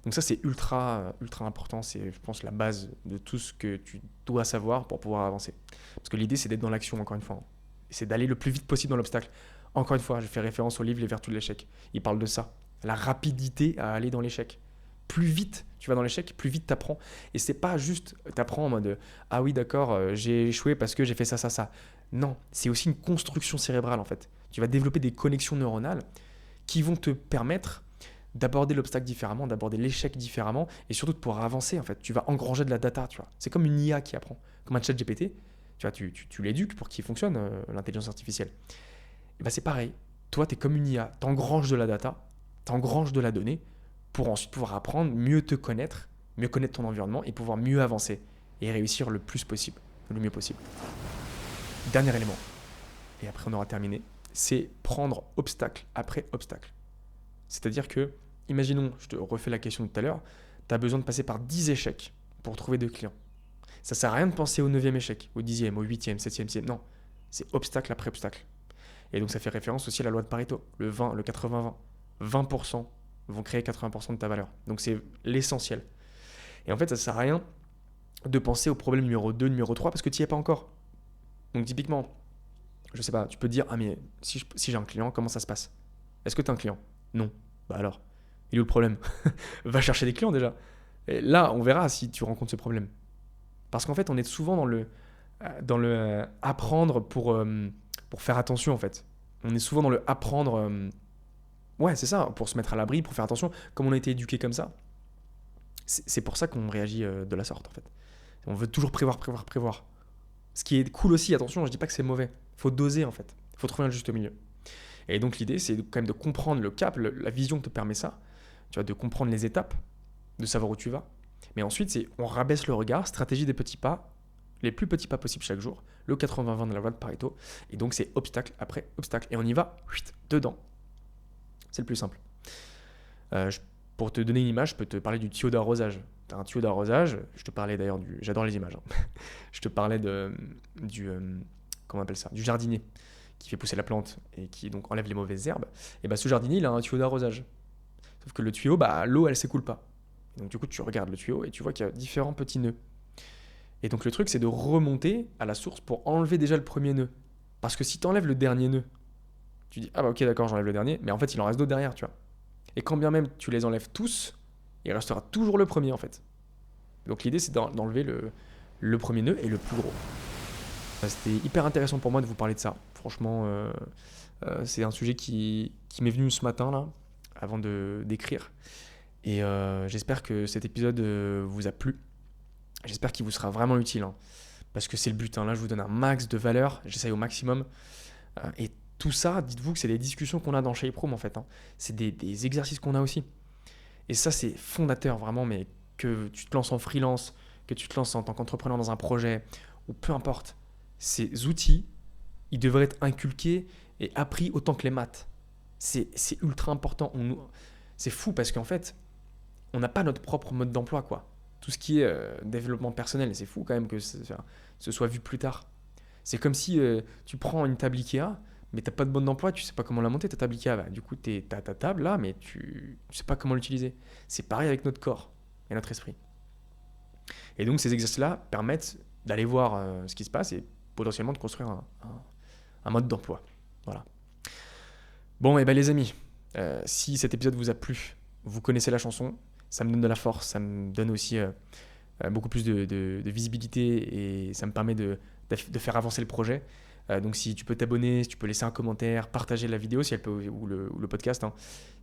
Donc ça, c'est ultra, ultra important. C'est, je pense, la base de tout ce que tu dois savoir pour pouvoir avancer. Parce que l'idée, c'est d'être dans l'action, encore une fois. Et c'est d'aller le plus vite possible dans l'obstacle. Encore une fois, je fais référence au livre Les Vertus de l'échec. Il parle de ça. La rapidité à aller dans l'échec. Plus vite tu vas dans l'échec, plus vite tu apprends. Et c'est pas juste t'apprends en mode ah oui, d'accord, j'ai échoué parce que j'ai fait ça, ça, ça. Non, c'est aussi une construction cérébrale en fait. Tu vas développer des connexions neuronales qui vont te permettre d'aborder l'obstacle différemment, d'aborder l'échec différemment et surtout de pouvoir avancer en fait. Tu vas engranger de la data, tu vois. C'est comme une IA qui apprend, comme un chat GPT. Tu vois, tu l'éduques pour qu'il fonctionne, l'intelligence artificielle. Et ben c'est pareil. Toi, tu es comme une IA. Tu engranges de la data, tu engranges de la donnée pour ensuite pouvoir apprendre, mieux te connaître, mieux connaître ton environnement et pouvoir mieux avancer et réussir le plus possible, le mieux possible. Dernier élément, et après on aura terminé, c'est prendre obstacle après obstacle. C'est-à-dire que, imaginons, je te refais la question de tout à l'heure, tu as besoin de passer par 10 échecs pour trouver 2 clients. Ça ne sert à rien de penser au 9e échec, au 10e, au 8e, 7e, 6e. Non, c'est obstacle après obstacle. Et donc ça fait référence aussi à la loi de Pareto, le 20, le 80-20. 20% vont créer 80% de ta valeur. Donc c'est l'essentiel. Et en fait, ça ne sert à rien de penser au problème numéro 2, numéro 3, parce que tu n'y es pas encore. Donc typiquement, je sais pas, tu peux te dire, ah mais si j'ai un client, comment ça se passe? Est-ce que tu as un client? Non. Bah alors, il est où le problème? Va chercher des clients déjà. Et là, on verra si tu rencontres ce problème. Parce qu'en fait, on est souvent dans le apprendre pour faire attention en fait. On est souvent dans le apprendre, ouais c'est ça, pour se mettre à l'abri, pour faire attention. Comme on a été éduqué comme ça, c'est pour ça qu'on réagit de la sorte en fait. On veut toujours prévoir, prévoir, prévoir. Ce qui est cool aussi, attention, je dis pas que c'est mauvais. Il faut doser en fait. Il faut trouver un juste milieu. Et donc l'idée, c'est quand même de comprendre le cap, la vision te permet ça. Tu vois, de comprendre les étapes, de savoir où tu vas. Mais ensuite, on rabaisse le regard, stratégie des petits pas, les plus petits pas possibles chaque jour, le 80-20 de la loi de Pareto. Et donc c'est obstacle après obstacle. Et on y va dedans. C'est le plus simple. Pour te donner une image, je peux te parler du tuyau d'arrosage. Tu as un tuyau d'arrosage, je te parlais d'ailleurs j'adore les images. Hein. Je te parlais comment on appelle ça, du jardinier qui fait pousser la plante et qui donc enlève les mauvaises herbes. Et ce jardinier, il a un tuyau d'arrosage. Sauf que le tuyau, l'eau, elle s'écoule pas. Donc du coup, tu regardes le tuyau et tu vois qu'il y a différents petits nœuds. Et donc le truc, c'est de remonter à la source pour enlever déjà le premier nœud. Parce que si tu enlèves le dernier nœud, tu dis, ah bah ok, d'accord, j'enlève le dernier, mais en fait, il en reste d'autres derrière, tu vois. Et quand bien même tu les enlèves tous, il restera toujours le premier, en fait. Donc l'idée, c'est d'enlever le premier nœud et le plus gros. C'était hyper intéressant pour moi de vous parler de ça. Franchement, c'est un sujet qui m'est venu ce matin, là, avant d'écrire. Et j'espère que cet épisode vous a plu. J'espère qu'il vous sera vraiment utile. Hein, parce que c'est le but. Hein. Là, je vous donne un max de valeur. J'essaye au maximum. Et tout ça, dites-vous que c'est des discussions qu'on a dans Shape Room, en fait. Hein. C'est des exercices qu'on a aussi. Et ça, c'est fondateur, vraiment. Mais que tu te lances en freelance, que tu te lances en tant qu'entrepreneur dans un projet, ou peu importe. Ces outils, ils devraient être inculqués et appris autant que les maths. C'est ultra important. C'est fou parce qu'en fait, on n'a pas notre propre mode d'emploi, quoi. Tout ce qui est développement personnel, c'est fou quand même que ce soit vu plus tard. C'est comme si tu prends une table Ikea, mais tu n'as pas de mode d'emploi, tu ne sais pas comment la monter, ta table Ikea. Du coup, tu as ta table là, mais tu ne sais pas comment l'utiliser. C'est pareil avec notre corps et notre esprit. Et donc, ces exercices-là permettent d'aller voir ce qui se passe et potentiellement de construire un mode d'emploi. Voilà. Bon, et les amis, si cet épisode vous a plu, vous connaissez la chanson, ça me donne de la force, ça me donne aussi beaucoup plus de visibilité et ça me permet de faire avancer le projet. Donc si tu peux t'abonner, si tu peux laisser un commentaire, partager la vidéo si elle peut, ou le podcast, hein,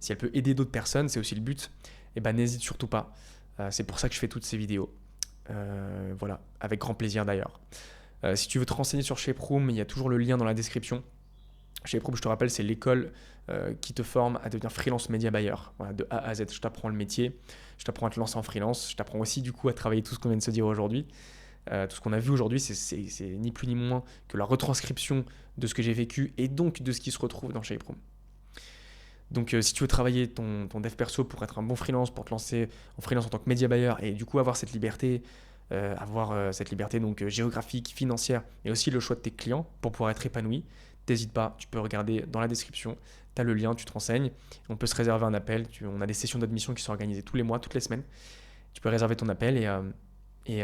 si elle peut aider d'autres personnes, c'est aussi le but, et ben n'hésite surtout pas. C'est pour ça que je fais toutes ces vidéos. Voilà, avec grand plaisir d'ailleurs. Si tu veux te renseigner sur ShapeRoom, il y a toujours le lien dans la description. ShapeRoom, je te rappelle, c'est l'école qui te forme à devenir freelance media buyer. Voilà, de A à Z, je t'apprends le métier, je t'apprends à te lancer en freelance, je t'apprends aussi du coup à travailler tout ce qu'on vient de se dire aujourd'hui. Tout ce qu'on a vu aujourd'hui, c'est ni plus ni moins que la retranscription de ce que j'ai vécu et donc de ce qui se retrouve dans ShapeRoom. Donc si tu veux travailler ton dev perso pour être un bon freelance, pour te lancer en freelance en tant que media buyer et du coup avoir cette liberté, donc géographique, financière et aussi le choix de tes clients pour pouvoir être épanoui, n'hésite pas, tu peux regarder dans la description, tu as le lien, tu te renseignes, on peut se réserver un appel, on a des sessions d'admission qui sont organisées tous les mois, toutes les semaines, tu peux réserver ton appel et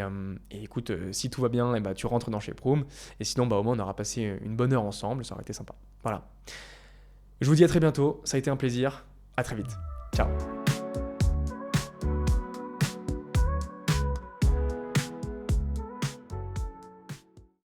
écoute, si tout va bien, tu rentres dans ShapeRoom et sinon au moins on aura passé une bonne heure ensemble, ça aurait été sympa. Voilà. Je vous dis à très bientôt, ça a été un plaisir, à très vite. Ciao.